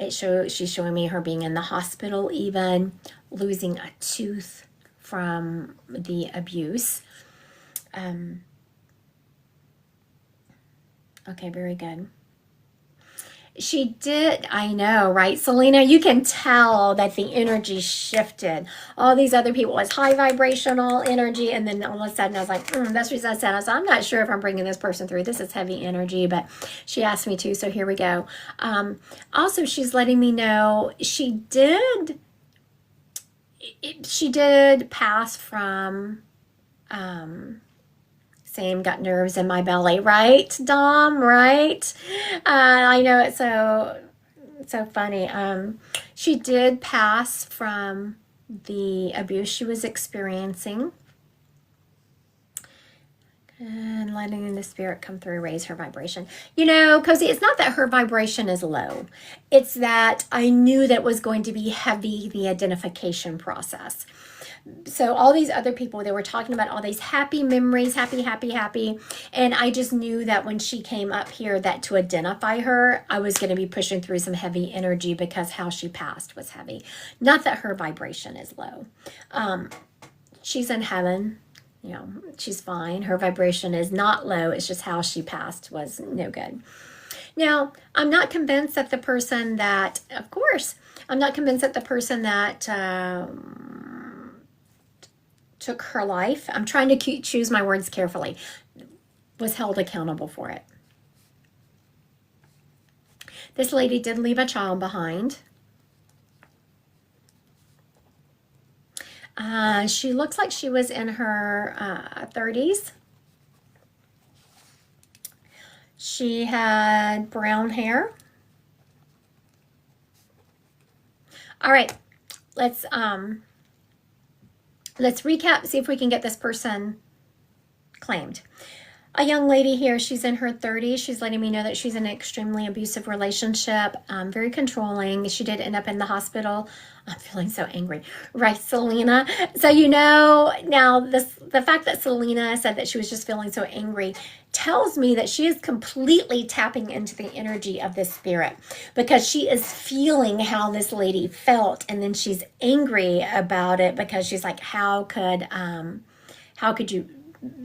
She's showing me her being in the hospital, even losing a tooth from the abuse. Okay, very good. She did, I know, right? Selena, you can tell that the energy shifted. All these other people was high vibrational energy, and then all of a sudden I was like, that's what I said. I said, I'm not sure if I'm bringing this person through. This is heavy energy, but she asked me to, so here we go. Also, she's letting me know she did pass from, same, got nerves in my belly, right, Dom, right? I know, it's so funny. She did pass from the abuse she was experiencing. And letting the spirit come through, raise her vibration. You know, Cozy, it's not that her vibration is low. It's that I knew that it was going to be heavy, the identification process. So all these other people, they were talking about all these happy memories, happy. And I just knew that when she came up here, that to identify her, I was going to be pushing through some heavy energy because how she passed was heavy. Not that her vibration is low. She's in heaven. You know, she's fine. Her vibration is not low. It's just how she passed was no good. Now, I'm not convinced that the person that, of course, I'm not convinced that the person that took her life, I'm trying to choose my words carefully, was held accountable for it. This lady did leave a child behind. She looks like she was in her 30s. She had brown hair. All right, let's recap, see if we can get this person claimed. A young lady here, she's in her 30s. She's letting me know that she's in an extremely abusive relationship, very controlling. She did end up in the hospital. I'm feeling so angry. Right, Selena? So, you know, now the fact that Selena said that she was just feeling so angry tells me that she is completely tapping into the energy of this spirit, because she is feeling how this lady felt, and then she's angry about it because she's like, how could you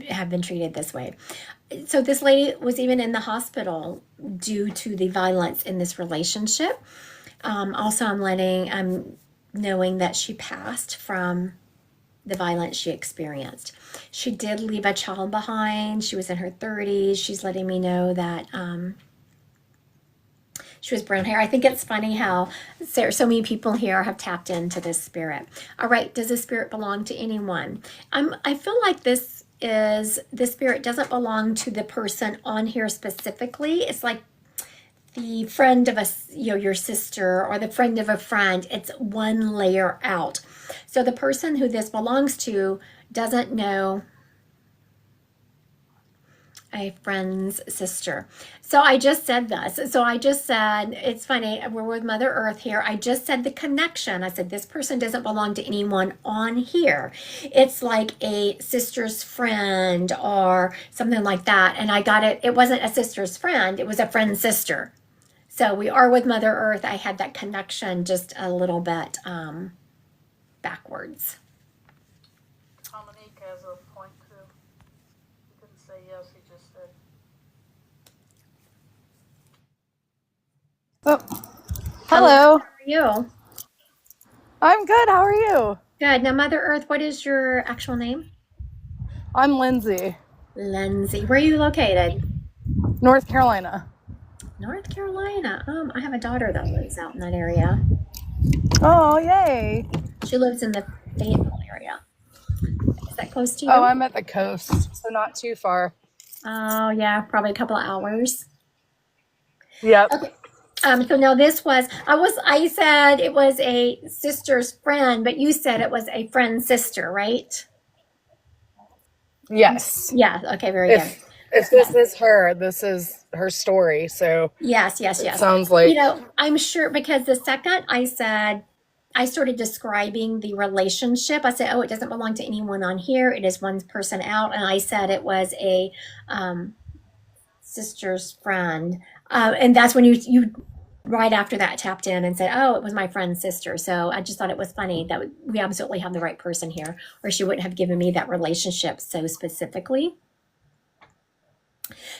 have been treated this way? So this lady was even in the hospital due to the violence in this relationship. Also, I'm knowing that she passed from the violence she experienced. She did leave a child behind. She was in her 30s. She's letting me know that She was brown hair. I think it's funny how so many people here have tapped into this spirit. All right, does this spirit belong to anyone? I feel like this spirit doesn't belong to the person on here specifically. It's like the friend of your sister or the friend of a friend. It's one layer out. So the person who this belongs to doesn't know a friend's sister. So I just said this. So I just said, it's funny, we're with Mother Earth here. I just said the connection. I said, this person doesn't belong to anyone on here. It's like a sister's friend or something like that. And I got it. It wasn't a sister's friend. It was a friend's sister. So we are with Mother Earth. I had that connection just a little bit backwards. Dominique has a point too. He didn't say yes, he just said. Oh, hello. How are you? I'm good. How are you? Good. Now, Mother Earth, what is your actual name? I'm Lindsay, Lindsay. Where are you located? North Carolina. North Carolina. I have a daughter that lives out in that area. Oh, yay. She lives in the Fayetteville area. Is that close to you? Oh, I'm at the coast, so not too far. Oh, yeah, probably a couple of hours. Yep. Okay. So now this I said it was a sister's friend, but you said it was a friend's sister, right? Yes. Yeah. Okay. Very good. If this is her story, so Yes. it sounds like I'm sure because the second I started describing the relationship, I said, oh, it doesn't belong to anyone on here. It is one person out. And I said it was a sister's friend. And that's when you right after that tapped in and said, oh, it was my friend's sister. So I just thought it was funny that we absolutely have the right person here, or she wouldn't have given me that relationship so specifically.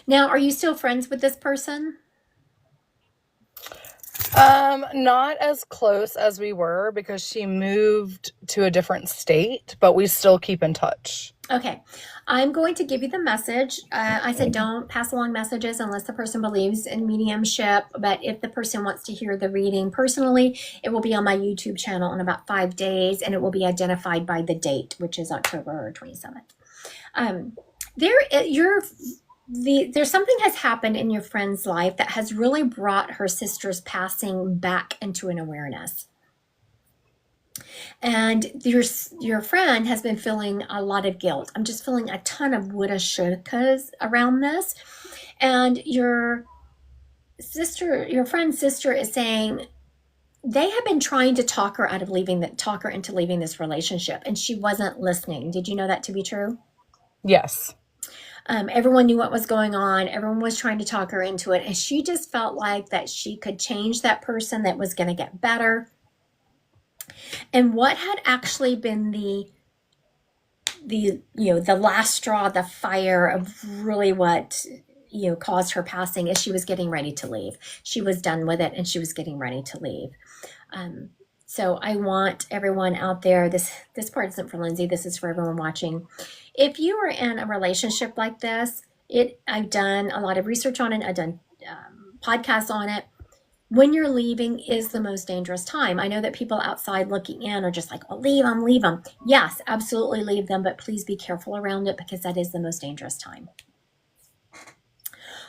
Now, are you still friends with this person? not as close as we were because she moved to a different state, but we still keep in touch. Okay, I'm going to give you the message. I said don't pass along messages unless the person believes in mediumship, but if the person wants to hear the reading personally, it will be on my YouTube channel in about 5 days, and it will be identified by the date, which is October 27th. There's something has happened in your friend's life that has really brought her sister's passing back into an awareness. And your friend has been feeling a lot of guilt. I'm just feeling a ton of woulda, shouldas around this. And your friend's sister is saying they have been trying to talk her into leaving this relationship, and she wasn't listening. Did you know that to be true? Yes. Everyone knew what was going on. Everyone was trying to talk her into it. And she just felt like that she could change that person, that was going to get better. And what had actually been the last straw, the fire of really what, caused her passing is she was getting ready to leave. She was done with it and she was getting ready to leave. So I want everyone out there, this part isn't for Lindsay, this is for everyone watching. If you are in a relationship like this, I've done a lot of research on it. I've done podcasts on it. When you're leaving is the most dangerous time. I know that people outside looking in are just like, oh, leave them. Yes, absolutely leave them, but please be careful around it because that is the most dangerous time.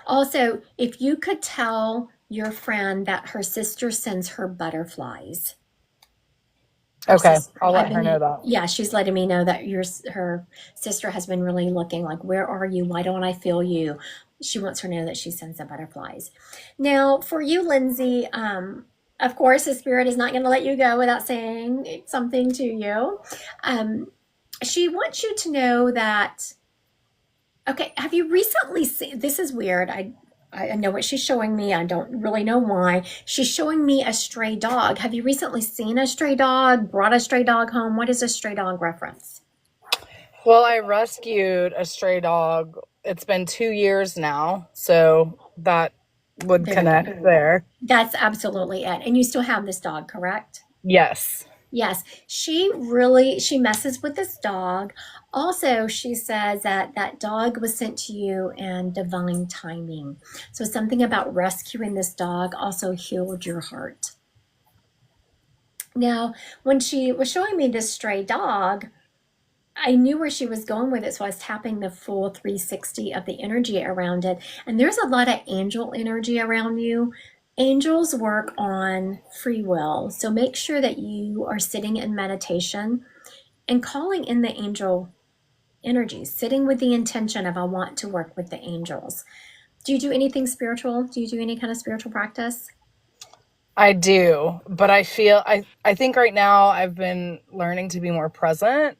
Also, if you could tell your friend that her sister sends her butterflies. Okay, I'll let her know that. Yeah, she's letting me know that her sister has been really looking like, where are you? Why don't I feel you? She wants her to know that she sends the butterflies. Now, for you, Lindsay, of course, the spirit is not going to let you go without saying something to you. She wants you to know that, okay, have you recently seen, this is weird, I know what she's showing me. I don't really know why. She's showing me a stray dog. Have you recently seen a stray dog, brought a stray dog home? What is a stray dog reference? Well, I rescued a stray dog. It's been 2 years now, so that would connect there. That's absolutely it. And you still have this dog, correct? Yes. Yes. She messes with this dog Also, she says that that dog was sent to you in divine timing. So something about rescuing this dog also healed your heart. Now, when she was showing me this stray dog, I knew where she was going with it, so I was tapping the full 360 of the energy around it. And there's a lot of angel energy around you. Angels work on free will, so make sure that you are sitting in meditation and calling in the angel energies, sitting with the intention of I want to work with the angels. Do you do anything spiritual? Do you do any kind of spiritual practice? I do, but I think right now I've been learning to be more present,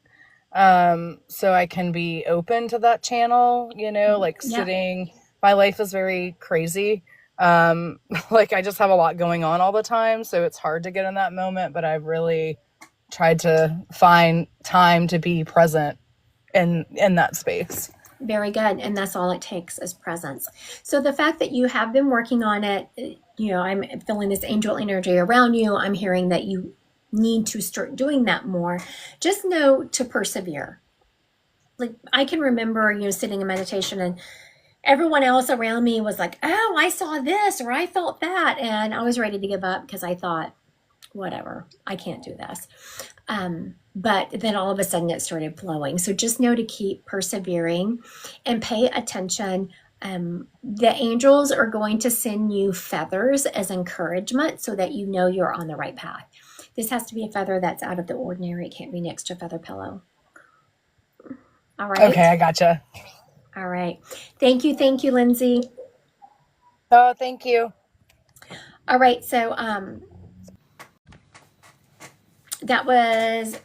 so I can be open to that channel, like Yeah, sitting. My life is very crazy. Like I just have a lot going on all the time, so it's hard to get in that moment, but I've really tried to find time to be present in that space. very good. And that's all it takes is presence. So the fact that you have been working on it, I'm feeling this angel energy around you. I'm hearing that you need to start doing that more. Just know to persevere. Like I can remember, sitting in meditation and everyone else around me was like, oh, I saw this or I felt that. And I was ready to give up because I thought, whatever, I can't do this. But then all of a sudden it started flowing. So just know to keep persevering and pay attention. The angels are going to send you feathers as encouragement so that you know you're on the right path. This has to be a feather that's out of the ordinary. It can't be next to a feather pillow. All right. Okay, I gotcha. All right. Thank you, Lindsay. Oh, thank you. All right. So that was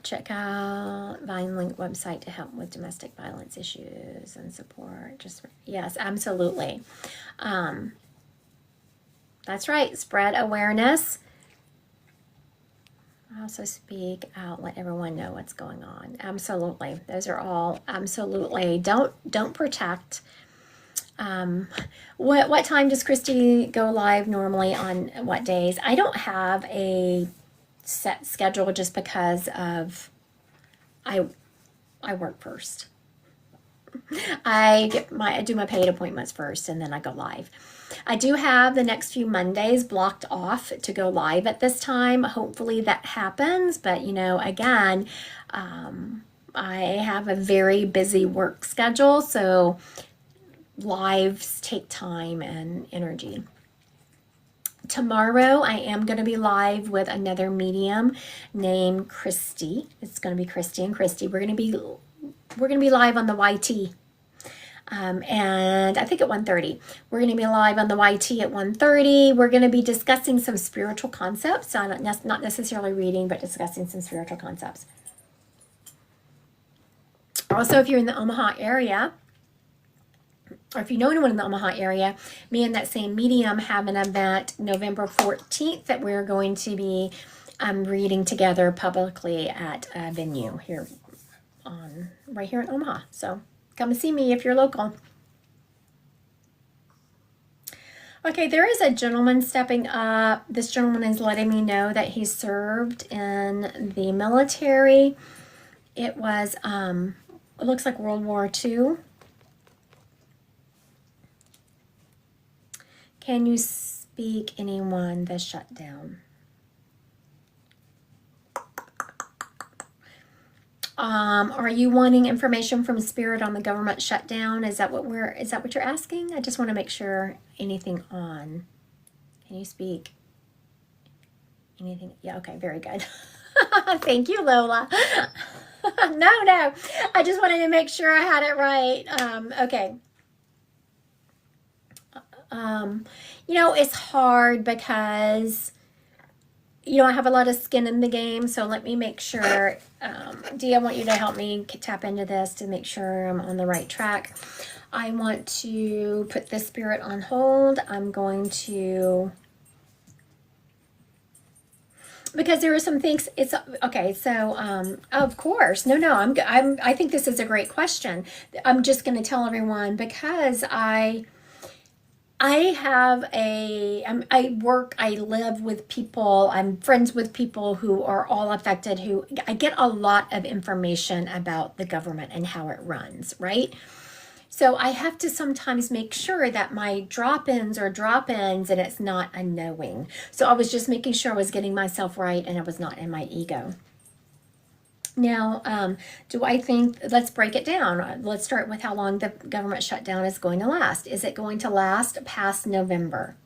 check out VineLink website to help with domestic violence issues and support. Yes, absolutely. That's right. Spread awareness. Also speak out, let everyone know what's going on. Absolutely. Those are all absolutely. Don't protect. What time does Christy go live normally, on what days? I don't have a set schedule just because of I work first. I do my paid appointments first and then I go live. I do have the next few Mondays blocked off to go live at this time. Hopefully that happens, but again, I have a very busy work schedule, so lives take time and energy. Tomorrow I am going to be live with another medium named Christy. It's going to be Christy and Christy. We're going to be live on the YT. And I think at 1:30. We're going to be live on the YT at 1:30. We're going to be discussing some spiritual concepts. So not necessarily reading, but discussing some spiritual concepts. Also, if you're in the Omaha area, or if you know anyone in the Omaha area, me and that same medium have an event November 14th that we're going to be reading together publicly at a venue here right here in Omaha. So come and see me if you're local. Okay, there is a gentleman stepping up. This gentleman is letting me know that he served in the military. It was, it looks like World War II. Can you speak anyone the shutdown? Are you wanting information from Spirit on the government shutdown? Is that what you're asking? I just want to make sure anything on. Can you speak anything? Yeah, okay, very good. Thank you, Lola. No. I just wanted to make sure I had it right. Okay. It's hard because I have a lot of skin in the game, so let me make sure. Dee, I want you to help me tap into this to make sure I'm on the right track. I want to put this spirit on hold. I'm going to, because there are some things. It's okay. So, of course, no. I think this is a great question. I'm just going to tell everyone because I live with people, I'm friends with people who are all affected, who I get a lot of information about the government and how it runs, right? So I have to sometimes make sure that my drop-ins are drop-ins and it's not a knowing. So I was just making sure I was getting myself right and I was not in my ego. Now, do I think, let's break it down. Let's start with how long the government shutdown is going to last. Is it going to last past November?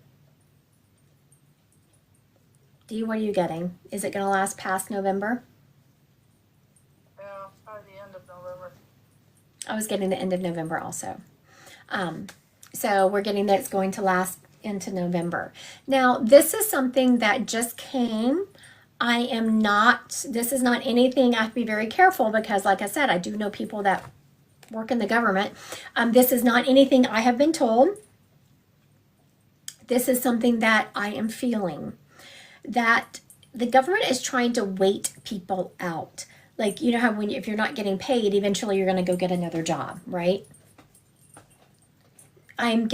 What are you getting? Is it going to last past November? Yeah, probably the end of November. I was getting the end of November also. So we're getting that it's going to last into November. Now, this is something that just came. This is not anything, I have to be very careful because, like I said, I do know people that work in the government. This is not anything I have been told. This is something that I am feeling, that the government is trying to wait people out. Like, you know how if you're not getting paid, eventually you're going to go get another job, right? I'm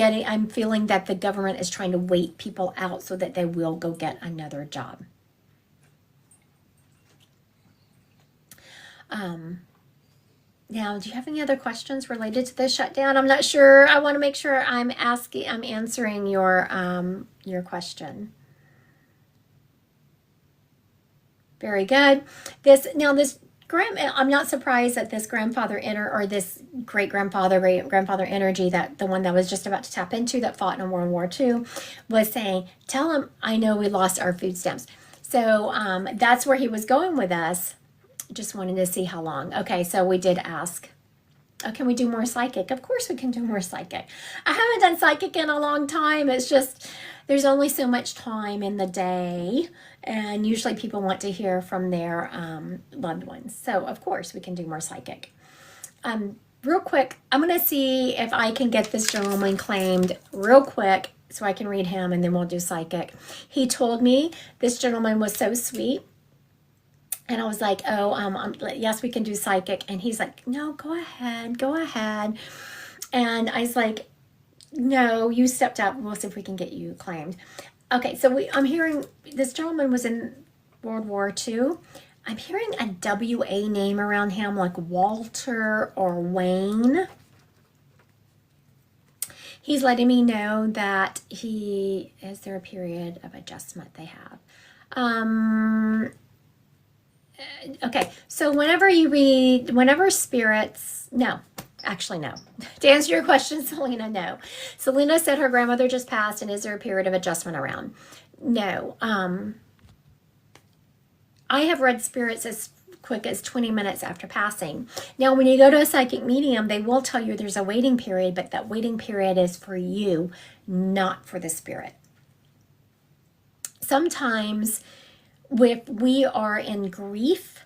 feeling that the government is trying to wait people out so that they will go get another job. Now, do you have any other questions related to the shutdown? I'm not sure. I want to make sure I'm answering your question. Very good. I'm not surprised that this this great grandfather energy, that the one that was just about to tap into, that fought in World War II, was saying, tell him, I know we lost our food stamps. So that's where he was going with us. Just wanted to see how long. Okay, so we did ask, oh, can we do more psychic? Of course we can do more psychic. I haven't done psychic in a long time. It's just, there's only so much time in the day. And usually people want to hear from their loved ones. So, of course, we can do more psychic. Real quick, I'm going to see if I can get this gentleman claimed real quick so I can read him, and then we'll do psychic. He told me this gentleman was so sweet. And I was like, oh, yes, we can do psychic. And he's like, no, go ahead. And I was like, no, you stepped up. We'll see if we can get you claimed. Okay, so I'm hearing this gentleman was in World War II. I'm hearing a WA name around him, like Walter or Wayne. He's letting me know that is there a period of adjustment they have? Okay, so whenever spirits, no. To answer your question, Selena, no. Selena said her grandmother just passed, and is there a period of adjustment around? No. I have read spirits as quick as 20 minutes after passing. Now, when you go to a psychic medium, they will tell you there's a waiting period, but that waiting period is for you, not for the spirit. Sometimes, if we are in grief,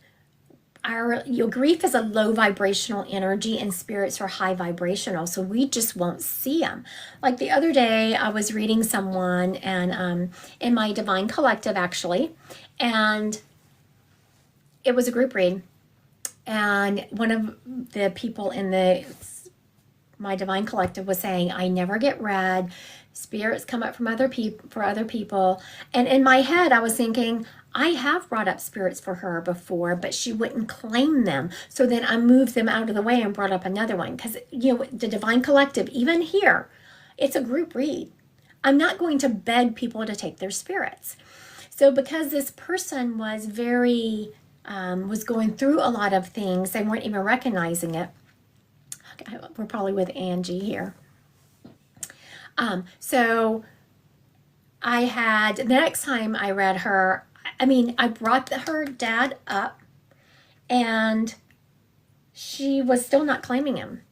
your grief is a low vibrational energy and spirits are high vibrational, so we just won't see them. Like the other day, I was reading someone, and in my Divine Collective, actually, and it was a group read, and one of the people in my Divine Collective was saying, I never get read. Spirits come up from other people. And in my head, I was thinking, I have brought up spirits for her before, but she wouldn't claim them. So then I moved them out of the way and brought up another one. Because, the Divine Collective, even here, it's a group read. I'm not going to beg people to take their spirits. So because this person was was going through a lot of things, they weren't even recognizing it. Okay, we're probably with Angie here. So the next time I read her, I brought her dad up, and she was still not claiming him.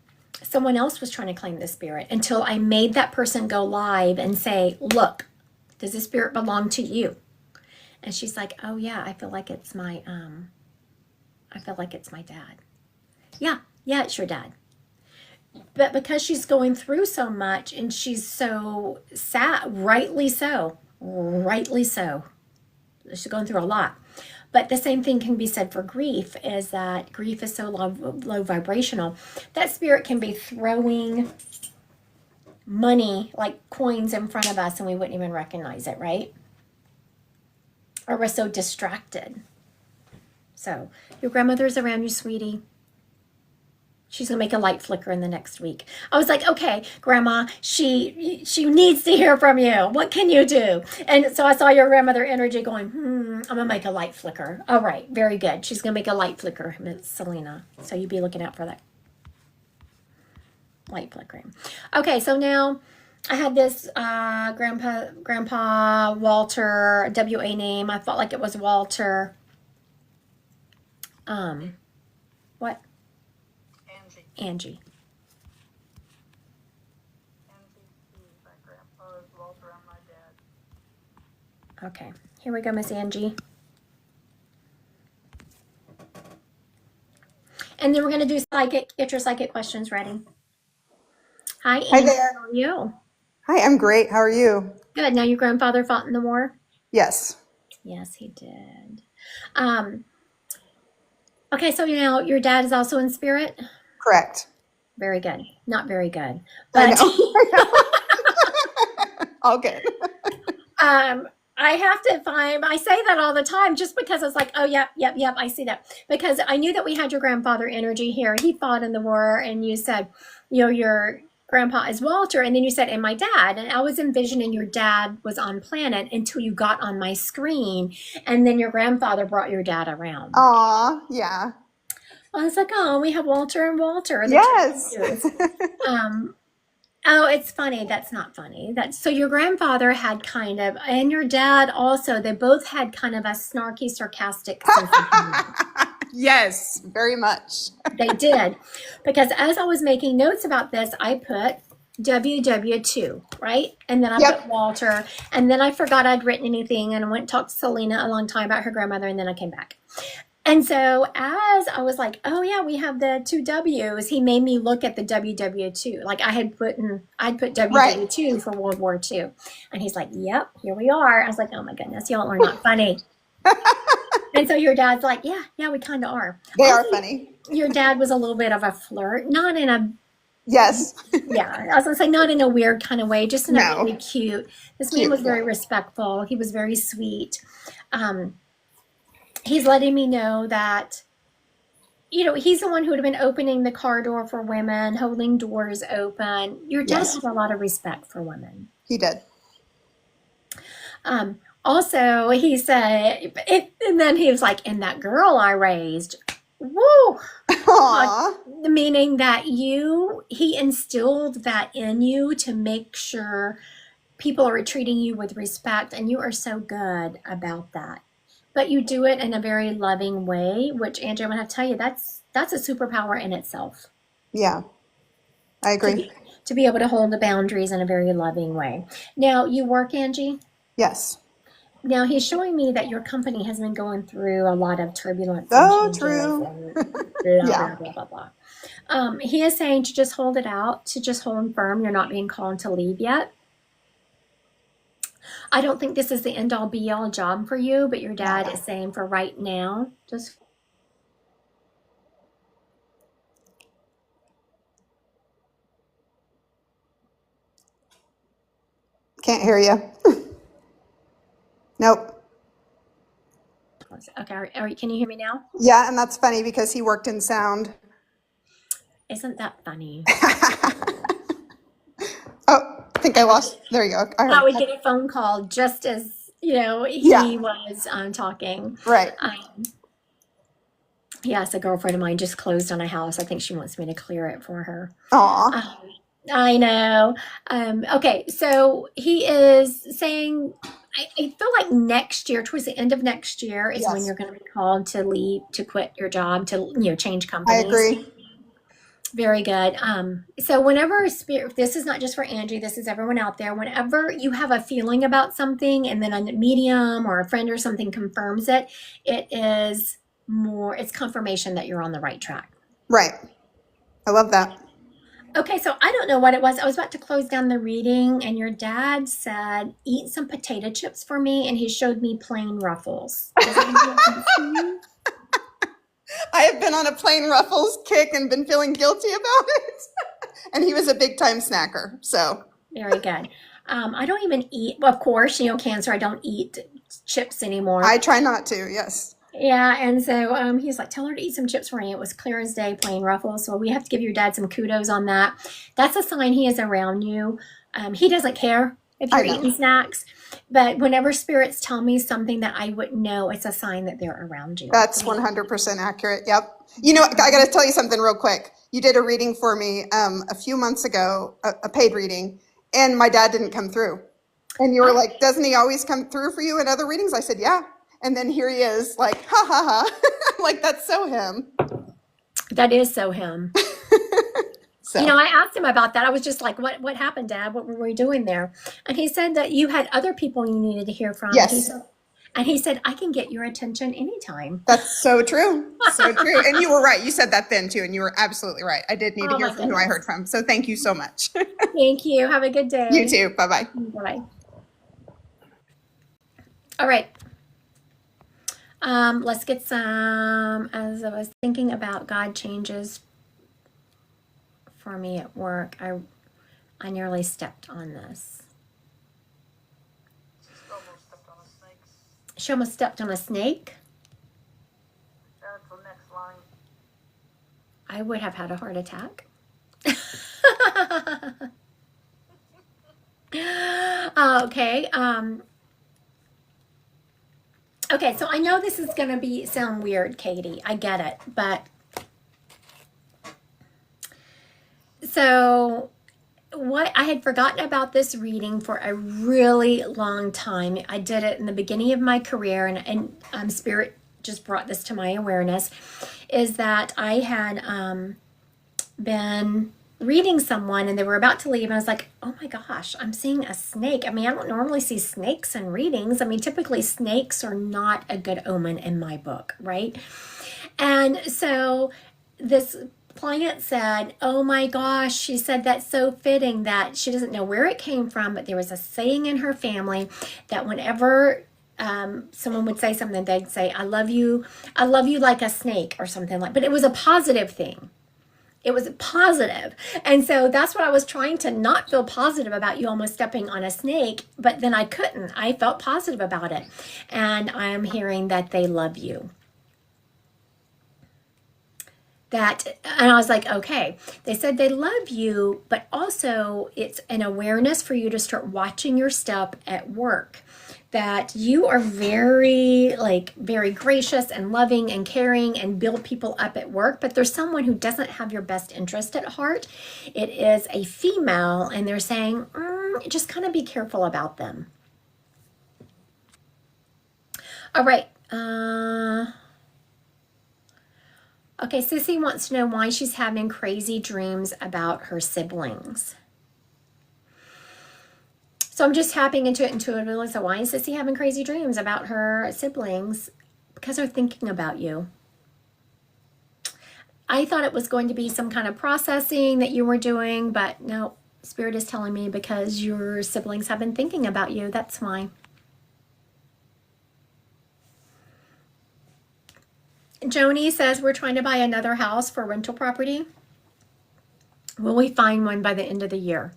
Someone else was trying to claim the spirit until I made that person go live and say, look, does the spirit belong to you? And she's like, oh yeah, I feel like it's my dad. Yeah, it's your dad. But because she's going through so much and she's so sad, rightly so. She's going through a lot. But the same thing can be said for grief, is that grief is so low vibrational that spirit can be throwing money, like coins in front of us, and we wouldn't even recognize it, right? Or we're so distracted. So your grandmother's around you, sweetie. She's gonna make a light flicker in the next week. I was like, okay, Grandma, she needs to hear from you. What can you do? And so I saw your grandmother energy going, I'm gonna make a light flicker. All right, very good. She's gonna make a light flicker, Miss Selena. So you be looking out for that light flickering. Okay, so now I had this Grandpa Walter WA name. I felt like it was Walter. What? Angie. Angie. Angie, my grandpa is Walter and my dad. Okay, here we go, Miss Angie. And then we're going to do psychic. Get your psychic questions ready. Hi, Angie. Hi there. How are you? Hi, I'm great. How are you? Good. Now, your grandfather fought in the war? Yes. Yes, he did. Okay, so now your dad is also in spirit? Correct. Very good. Not very good. I But know. All good. I have to find, I say that all the time just because it's like, oh, yep, I see that. Because I knew that we had your grandfather energy here. He fought in the war, and you said, your grandpa is Walter, and then you said, and my dad. And I was envisioning your dad was on planet until you got on my screen, and then your grandfather brought your dad around. Aw, yeah. I was like, oh, we have Walter and Walter. the Yes. two of you. Oh, it's funny. That's not funny. So your grandfather had kind of, and your dad also, they both had kind of a snarky, sarcastic sense of humor. Yes, very much. They did. Because as I was making notes about this, I put WW2, right? And then I Yep. put Walter. And then I forgot I'd written anything, and I went and talked to Selena a long time about her grandmother, and then I came back. And so as I was like, oh yeah, we have the two W's, he made me look at the WW2. Like I'd put WW2 for World War II. And he's like, yep, here we are. I was like, oh my goodness, y'all are not funny. And so your dad's like, yeah, we kind of are. They are Also, funny. your dad was a little bit of a flirt, not in a, Yes. yeah, I was gonna say not in a weird kind of way, just in a No. really cute. This man Cute, was very yeah. respectful. He was very sweet. He's letting me know that, he's the one who would have been opening the car door for women, holding doors open. Your dad Yes. had a lot of respect for women. He did. Also, he said, and then he was like, and that girl I raised, woo, Aw. meaning that he instilled that in you to make sure people are treating you with respect, and you are so good about that. But you do it in a very loving way, which, Angie, I'm going to have to tell you, that's a superpower in itself. Yeah, I agree. To be able to hold the boundaries in a very loving way. Now, you work, Angie? Yes. Now, he's showing me that your company has been going through a lot of turbulence. Oh, and changes true. and blah, Yeah. blah, blah, blah, blah. He is saying to just hold it out, to just hold firm. You're not being called to leave yet. I don't think this is the end all be all job for you, but your dad is saying for right now, just Can't hear you. Nope. okay. All right, can you hear me now? Yeah, and that's funny because he worked in sound. Isn't that funny? Oh, I think I lost. There you go. I I would heard. get a phone call just as he Yeah. was talking. Right. Yes, a girlfriend of mine just closed on a house. I think she wants me to clear it for her. Aw. I know. Okay, so he is saying, I feel like next year, towards the end of next year, is when Yes. you're going to be called to leave, to quit your job, to change I companies. agree. Very good. So whenever this is not just for Angie, this is everyone out there. Whenever you have a feeling about something, and then a medium or a friend or something confirms it, it's confirmation that you're on the right track. Right. I love that. Okay, so I don't know what it was. I was about to close down the reading, and your dad said, eat some potato chips for me, and he showed me plain Ruffles. Does that make sense to you? I have been on a plain Ruffles kick and been feeling guilty about it. And he was a big time snacker. So Very good. I don't even eat, well, of course, cancer, I don't eat chips anymore. I try not to. Yes. Yeah, and so he's like, tell her to eat some chips for me. It was clear as day, plain Ruffles. So we have to give your dad some kudos on that. That's a sign he is around you. He doesn't care if I you're know. eating snacks, but whenever spirits tell me something that I wouldn't know, it's a sign that they're around you. That's 100% accurate. Yep. You know, I got to tell you something real quick. You did a reading for me a few months ago, a paid reading, and my dad didn't come through. And you were like, doesn't he always come through for you in other readings? I said, yeah. And then here he is, like, ha ha ha. I'm like, that's so him. That is so him. So I asked him about that. I was just like, what happened, Dad? What were we doing there? And he said that you had other people you needed to hear from. yes, He said, I can get your attention anytime. that's so true. So true. And you were right. You said that then too. And you were absolutely right. I did need to Oh, hear my from who I goodness. heard from. So thank you so much. Thank you. Have a good day. You too. Bye-bye. Bye-bye. All right. Let's get some, as I was thinking about God changes for me at work, I nearly stepped on this. Just almost stepped on a snake. She almost stepped on a snake. That's the next line. I would have had a heart attack. Okay. Okay, so I know this is going to sound weird, Katie. I get it, but so what I had forgotten about this reading for a really long time. I did it in the beginning of my career, and Spirit just brought this to my awareness, is that I had been reading someone and they were about to leave, and I was like, oh my gosh, I'm seeing a snake. I mean, I don't normally see snakes in readings. I mean, typically snakes are not a good omen in my book, right? And so this client said, oh my gosh, she said that's so fitting, that she doesn't know where it came from, but there was a saying in her family that whenever someone would say something, they'd say, I love you like a snake, or something like, but it was a positive thing. It was positive. And so that's what I was trying to not feel positive about, you almost stepping on a snake, but then I couldn't. I felt positive about it. And I'm hearing that they love you. And I was like, okay, they said they love you, but also it's an awareness for you to start watching your step at work. That you are very gracious and loving and caring and build people up at work, but there's someone who doesn't have your best interest at heart. It is a female, and they're saying, just kind of be careful about them. All right. Okay, Sissy wants to know why she's having crazy dreams about her siblings. So I'm just tapping into it intuitively. So why is Sissy having crazy dreams about her siblings? Because they're thinking about you. I thought it was going to be some kind of processing that you were doing, but no, Spirit is telling me because your siblings have been thinking about you. That's why. Joni says we're trying to buy another house for rental property. Will we find one by the end of the year?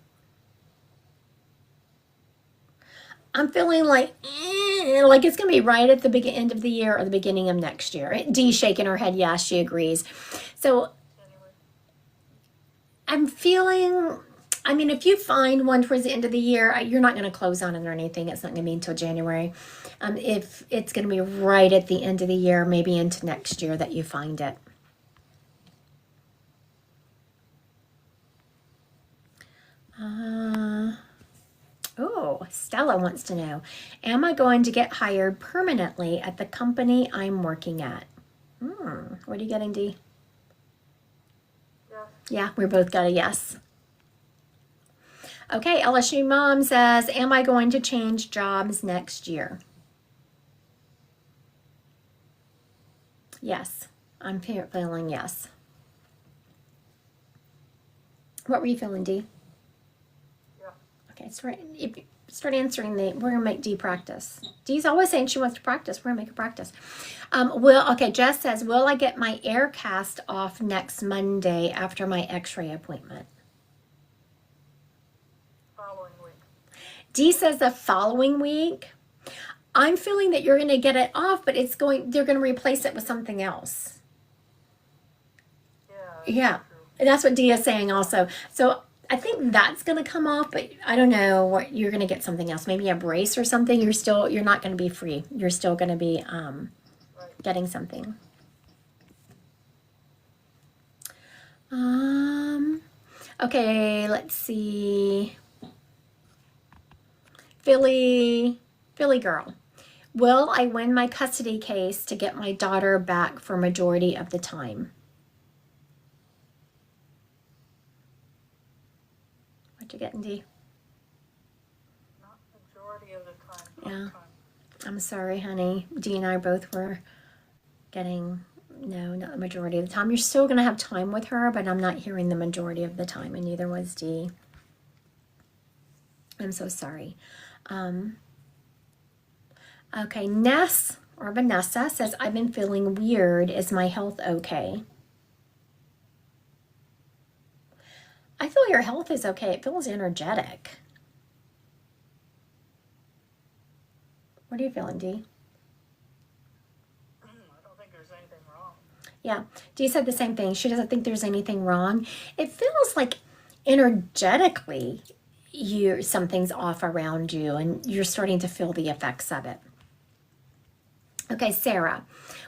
I'm feeling like it's going to be right at the end of the year or the beginning of next year. Dee shaking her head, yes, she agrees. So I'm feeling, I mean, if you find one towards the end of the year, you're not going to close on it or anything. It's not going to be until January. If it's going to be right at the end of the year, maybe into next year that you find it. Oh, Stella wants to know, am I going to get hired permanently at the company I'm working at? What are you getting, Dee? Yeah. Yeah, we both got a yes. Okay, LSU Mom says, am I going to change jobs next year? Yes, I'm feeling yes. What were you feeling, Dee? Okay, start answering we're going to make Dee practice. Dee's always saying she wants to practice. We're going to make her practice. Jess says, will I get my air cast off next Monday after my x-ray appointment? Following D says the following week. I'm feeling that you're going to get it off, but they're going to replace it with something else. Yeah. Yeah. True. And that's what D is saying also. So I think that's going to come off, but I don't know what you're going to get something else. Maybe a brace or something. You're not going to be free. You're still going to be Right. getting something. Okay, let's see. Philly girl. Will I win my custody case to get my daughter back for majority of the time? What you getting, D? Not majority of the time. Yeah. Time. I'm sorry, honey. D and I both were getting no, not the majority of the time. You're still going to have time with her, but I'm not hearing the majority of the time, and neither was D. I'm so sorry. Okay, Ness or Vanessa says, I've been feeling weird. Is my health okay? I feel your health is okay. It feels energetic. What are you feeling, D? I don't think there's anything wrong. Yeah, Dee said the same thing. She doesn't think there's anything wrong. It feels like energetically something's off around you and you're starting to feel the effects of it. Okay, Sarah.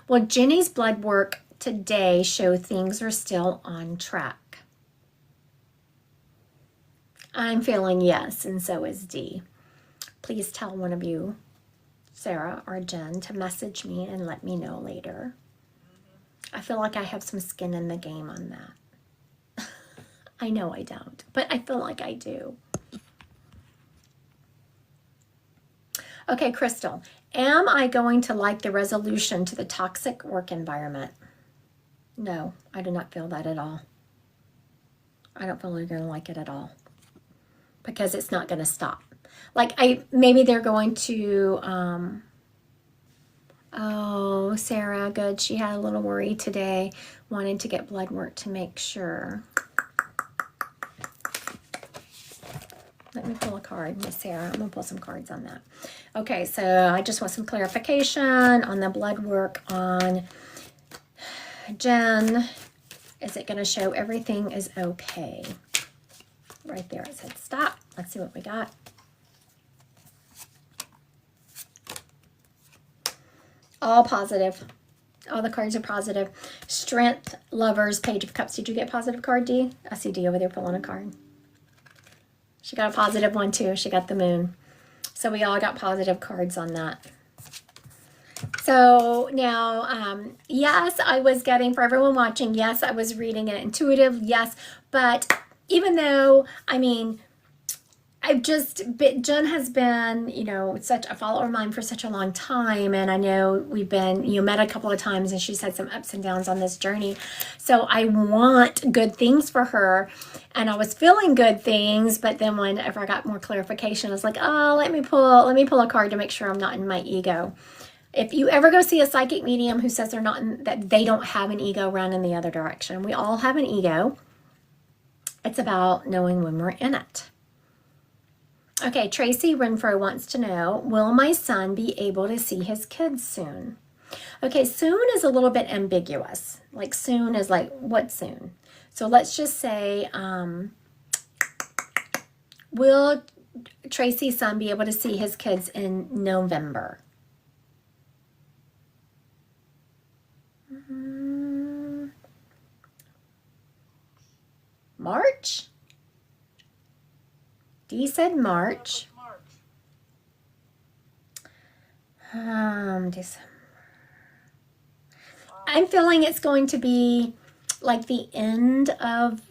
Will Jenny's blood work today show things are still on track? I'm feeling yes, and so is Dee. Please tell one of you, Sarah or Jen, to message me and let me know later. I feel like I have some skin in the game on that. I know I don't, but I feel like I do. Okay, Crystal, am I going to like the resolution to the toxic work environment? No, I do not feel that at all. I don't feel you're going to like it at all because it's not going to stop. Like maybe they're going to, oh, Sarah, good. She had a little worry today, wanted to get blood work to make sure. Let me pull a card, Miss Sarah. I'm going to pull some cards on that. Okay, so I just want some clarification on the blood work on Jen. Is it going to show everything is okay? Right there, it said stop. Let's see what we got. All positive. All the cards are positive. Strength, Lovers, Page of Cups. Did you get a positive card, D? I see D over there pulling a card. She got a positive one too. She got the Moon. So we all got positive cards on that. So now, yes, I was getting, for everyone watching, yes, I was reading it intuitive, yes. But even though, I mean, Jen has been, you know, such a follower of mine for such a long time. And I know we've been, met a couple of times and she's had some ups and downs on this journey. So I want good things for her. And I was feeling good things. But then whenever I got more clarification, I was like, oh, let me pull a card to make sure I'm not in my ego. If you ever go see a psychic medium who says that they don't have an ego run in the other direction, we all have an ego. It's about knowing when we're in it. Okay, Tracy Renfro wants to know, will my son be able to see his kids soon? Okay, soon is a little bit ambiguous. Like soon is like, what soon? So let's just say, will Tracy's son be able to see his kids in November? March? D said March. December. I'm feeling it's going to be like the end of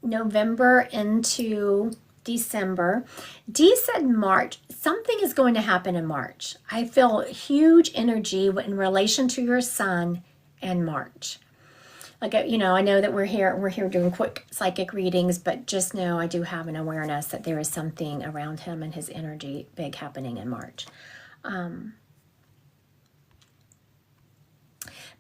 November into December. D said March. Something is going to happen in March. I feel huge energy in relation to your son in March. Like, I know that we're here doing quick psychic readings, but just know I do have an awareness that there is something around him and his energy big happening in March.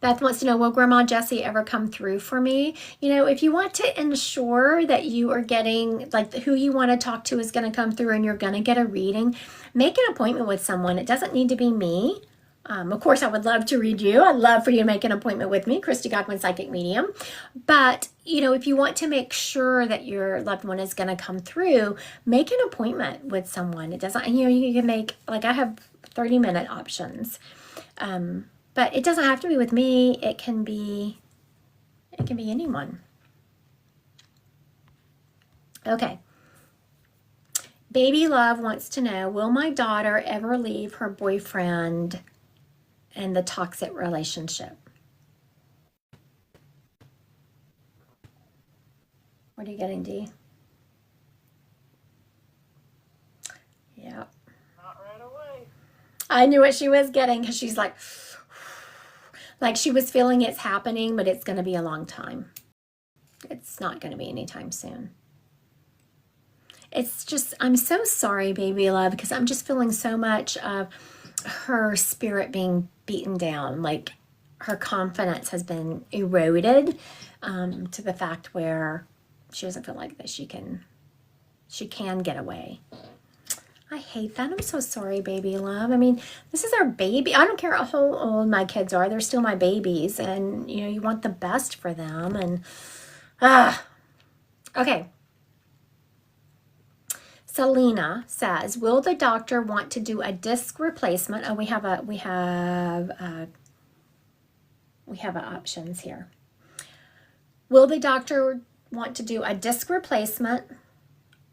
Beth wants to know, will Grandma Jessie ever come through for me? You know, if you want to ensure that you are getting, like, who you want to talk to is going to come through and you're going to get a reading, make an appointment with someone. It doesn't need to be me. Of course, I would love to read you. I'd love for you to make an appointment with me, Christy Godwin, Psychic Medium. But, you know, if you want to make sure that your loved one is going to come through, make an appointment with someone. It doesn't, you know, you can make, like, I have 30-minute options. But it doesn't have to be with me. It can be anyone. Okay. Baby Love wants to know, will my daughter ever leave her boyfriend and the toxic relationship? What are you getting, Dee? Yeah. Not right away. I knew what she was getting because she's like she was feeling it's happening, but it's going to be a long time. It's not going to be anytime soon. It's just, I'm so sorry, Baby Love, because I'm just feeling so much of her spirit being beaten down. Like, her confidence has been eroded to the fact where she doesn't feel like that she can get away. I hate that. I'm so sorry, Baby Love. I mean, this is our baby. I don't care how old my kids are. They're still my babies. And, you know, you want the best for them. And, okay. Selena says, will the doctor want to do a disc replacement? Oh, we have options here. Will the doctor want to do a disc replacement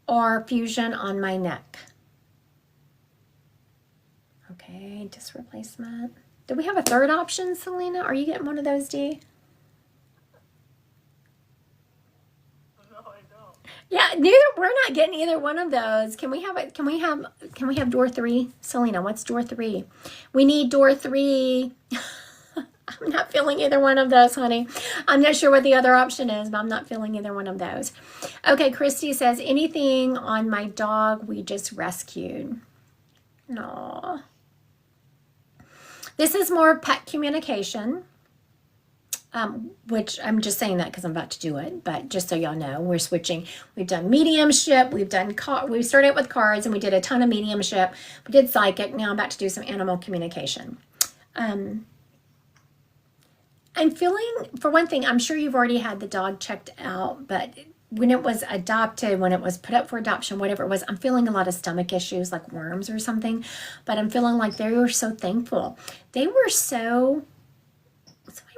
or fusion on my neck? Okay, disc replacement. Do we have a third option, Selena? Are you getting one of those, Dee? No, I don't. Yeah, we're not getting either one of those. Can we have door 3? Selena, what's door 3? We need door 3. I'm not feeling either one of those, honey. I'm not sure what the other option is, but I'm not feeling either one of those. Okay, Christy says, anything on my dog we just rescued? No. This is more pet communication, which I'm just saying that because I'm about to do it, but just so y'all know, we're switching. We've done mediumship, we started with cards, and we did a ton of mediumship. We did psychic. Now I'm about to do some animal communication. I'm feeling, for one thing, I'm sure you've already had the dog checked out, but when it was adopted, when it was put up for adoption, whatever it was, I'm feeling a lot of stomach issues like worms or something, but I'm feeling like they were so thankful. They were somebody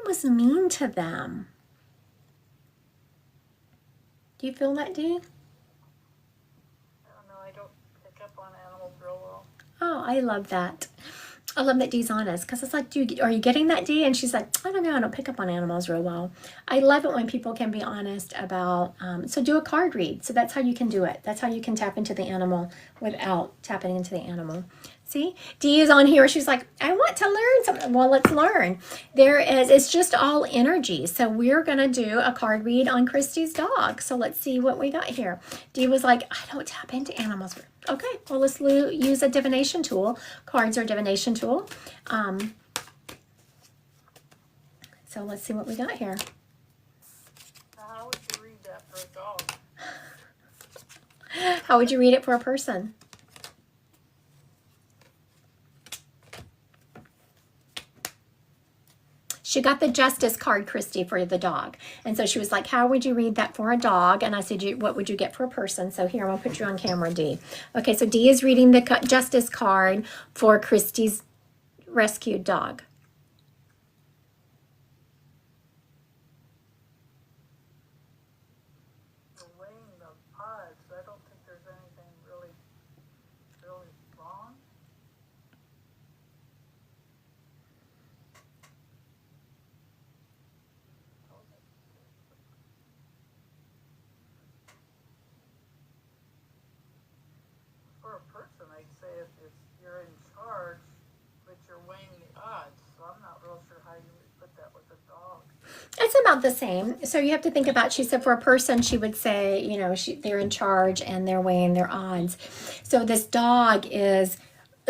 was mean to them. Do you feel that, Dee? I don't know. I don't pick up on animals real well. Oh, I love that. I love that Dee's honest, because it's like, are you getting that, Dee? And she's like, I don't know, I don't pick up on animals real well. I love it when people can be honest about, so do a card read. So that's how you can do it. That's how you can tap into the animal without tapping into the animal. See, Dee is on here. She's like, I want to learn something. Well, let's learn. It's just all energy. So we're going to do a card read on Christy's dog. So let's see what we got here. Dee was like, I don't tap into animals. Okay, well, let's use a divination tool. Cards are a divination tool. So let's see what we got here. How would you read that for a dog? How would you read it for a person? She got the Justice card, Christy, for the dog. And so she was like, how would you read that for a dog? And I said, what would you get for a person? So here, I'm going to put you on camera, Dee. Okay, so Dee is reading the Justice card for Christy's rescued dog. The weighing the odds, I don't think there's anything really wrong. For a person, I'd say if you're in charge, but you're weighing the odds, so I'm not real sure how you would put that with a dog. It's about the same. So you have to think about, she said for a person, she would say, you know, they're in charge and they're weighing their odds. So this dog is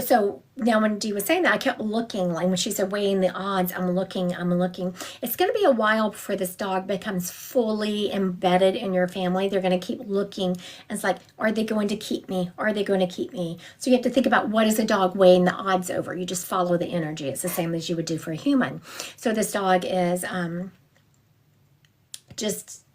so now when Dee was saying that, I kept looking, like when she said weighing the odds, I'm looking. It's going to be a while before this dog becomes fully embedded in your family. They're going to keep looking. And it's like, are they going to keep me? Are they going to keep me? So you have to think about, what is a dog weighing the odds over? You just follow the energy. It's the same as you would do for a human. So this dog is just,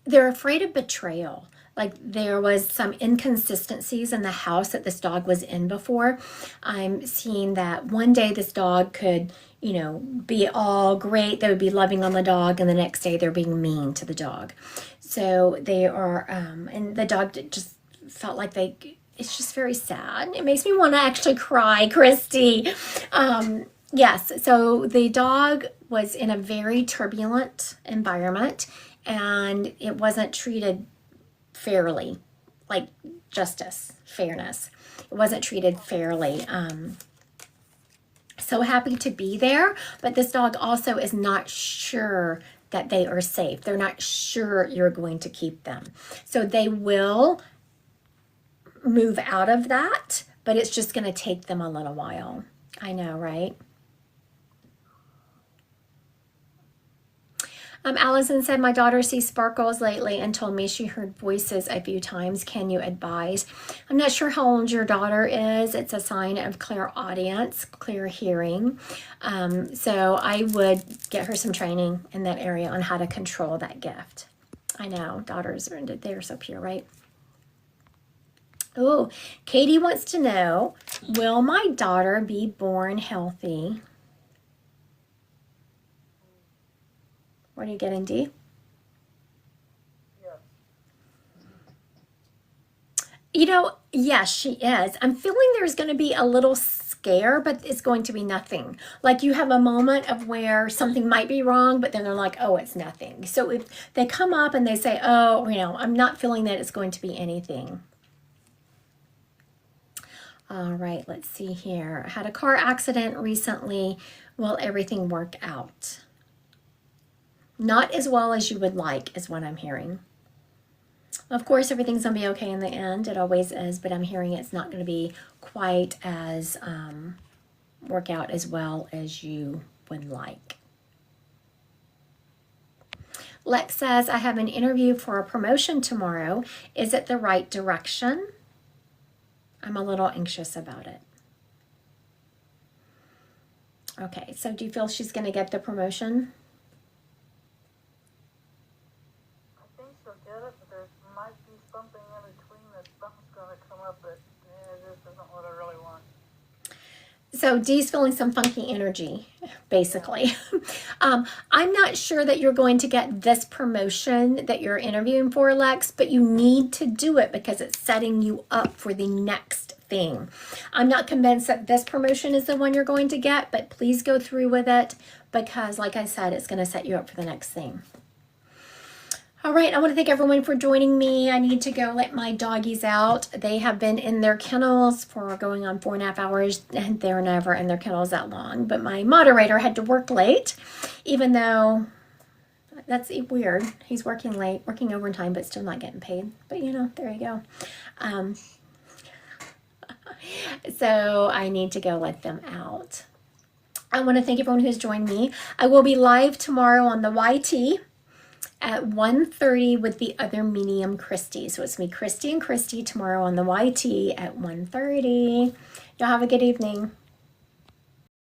they're afraid of betrayal. Like there was some inconsistencies in the house that this dog was in before. I'm seeing that one day this dog could, be all great. They would be loving on the dog, and the next day they're being mean to the dog. So they are, and the dog just felt like it's just very sad. It makes me want to actually cry, Christy. Yes, so the dog was in a very turbulent environment, and it wasn't treated fairly, like justice, fairness. It wasn't treated fairly. So happy to be there, but this dog also is not sure that they are safe. They're not sure you're going to keep them. So they will move out of that, but it's just going to take them a little while. I know, right? Allison said, my daughter sees sparkles lately and told me she heard voices a few times. Can you advise? I'm not sure how old your daughter is. It's a sign of clairaudience, clear hearing. So I would get her some training in that area on how to control that gift. I know, daughters, they're so pure, right? Oh, Katie wants to know, will my daughter be born healthy? What are you getting, Dee? Yeah. Yes, she is. I'm feeling there's going to be a little scare, but it's going to be nothing. Like you have a moment of where something might be wrong, but then they're like, oh, it's nothing. So if they come up and they say, oh, I'm not feeling that it's going to be anything. All right, let's see here. I had a car accident recently. Will everything work out? Not as well as you would like, is what I'm hearing. Of course, everything's going to be okay in the end. It always is, but I'm hearing it's not going to be quite as work out as well as you would like. Lex says, I have an interview for a promotion tomorrow. Is it the right direction? I'm a little anxious about it. Okay, so do you feel she's going to get the promotion? I think she'll get it, but there might be something in between that something's going to come up that this isn't what I really want. So Dee's feeling some funky energy, basically. I'm not sure that you're going to get this promotion that you're interviewing for, Lex, but you need to do it because it's setting you up for the next thing. I'm not convinced that this promotion is the one you're going to get, but please go through with it because, like I said, it's going to set you up for the next thing. All right, I want to thank everyone for joining me. I need to go let my doggies out. They have been in their kennels for going on 4.5 hours, and they're never in their kennels that long. But my moderator had to work late, even though that's weird. He's working late, working overtime, but still not getting paid. But, there you go. So I need to go let them out. I want to thank everyone who's joined me. I will be live tomorrow on the YT at 1:30 with the other medium, Christy. So it's me, Christy, and Christy tomorrow on the YT at 1:30. Y'all have a good evening.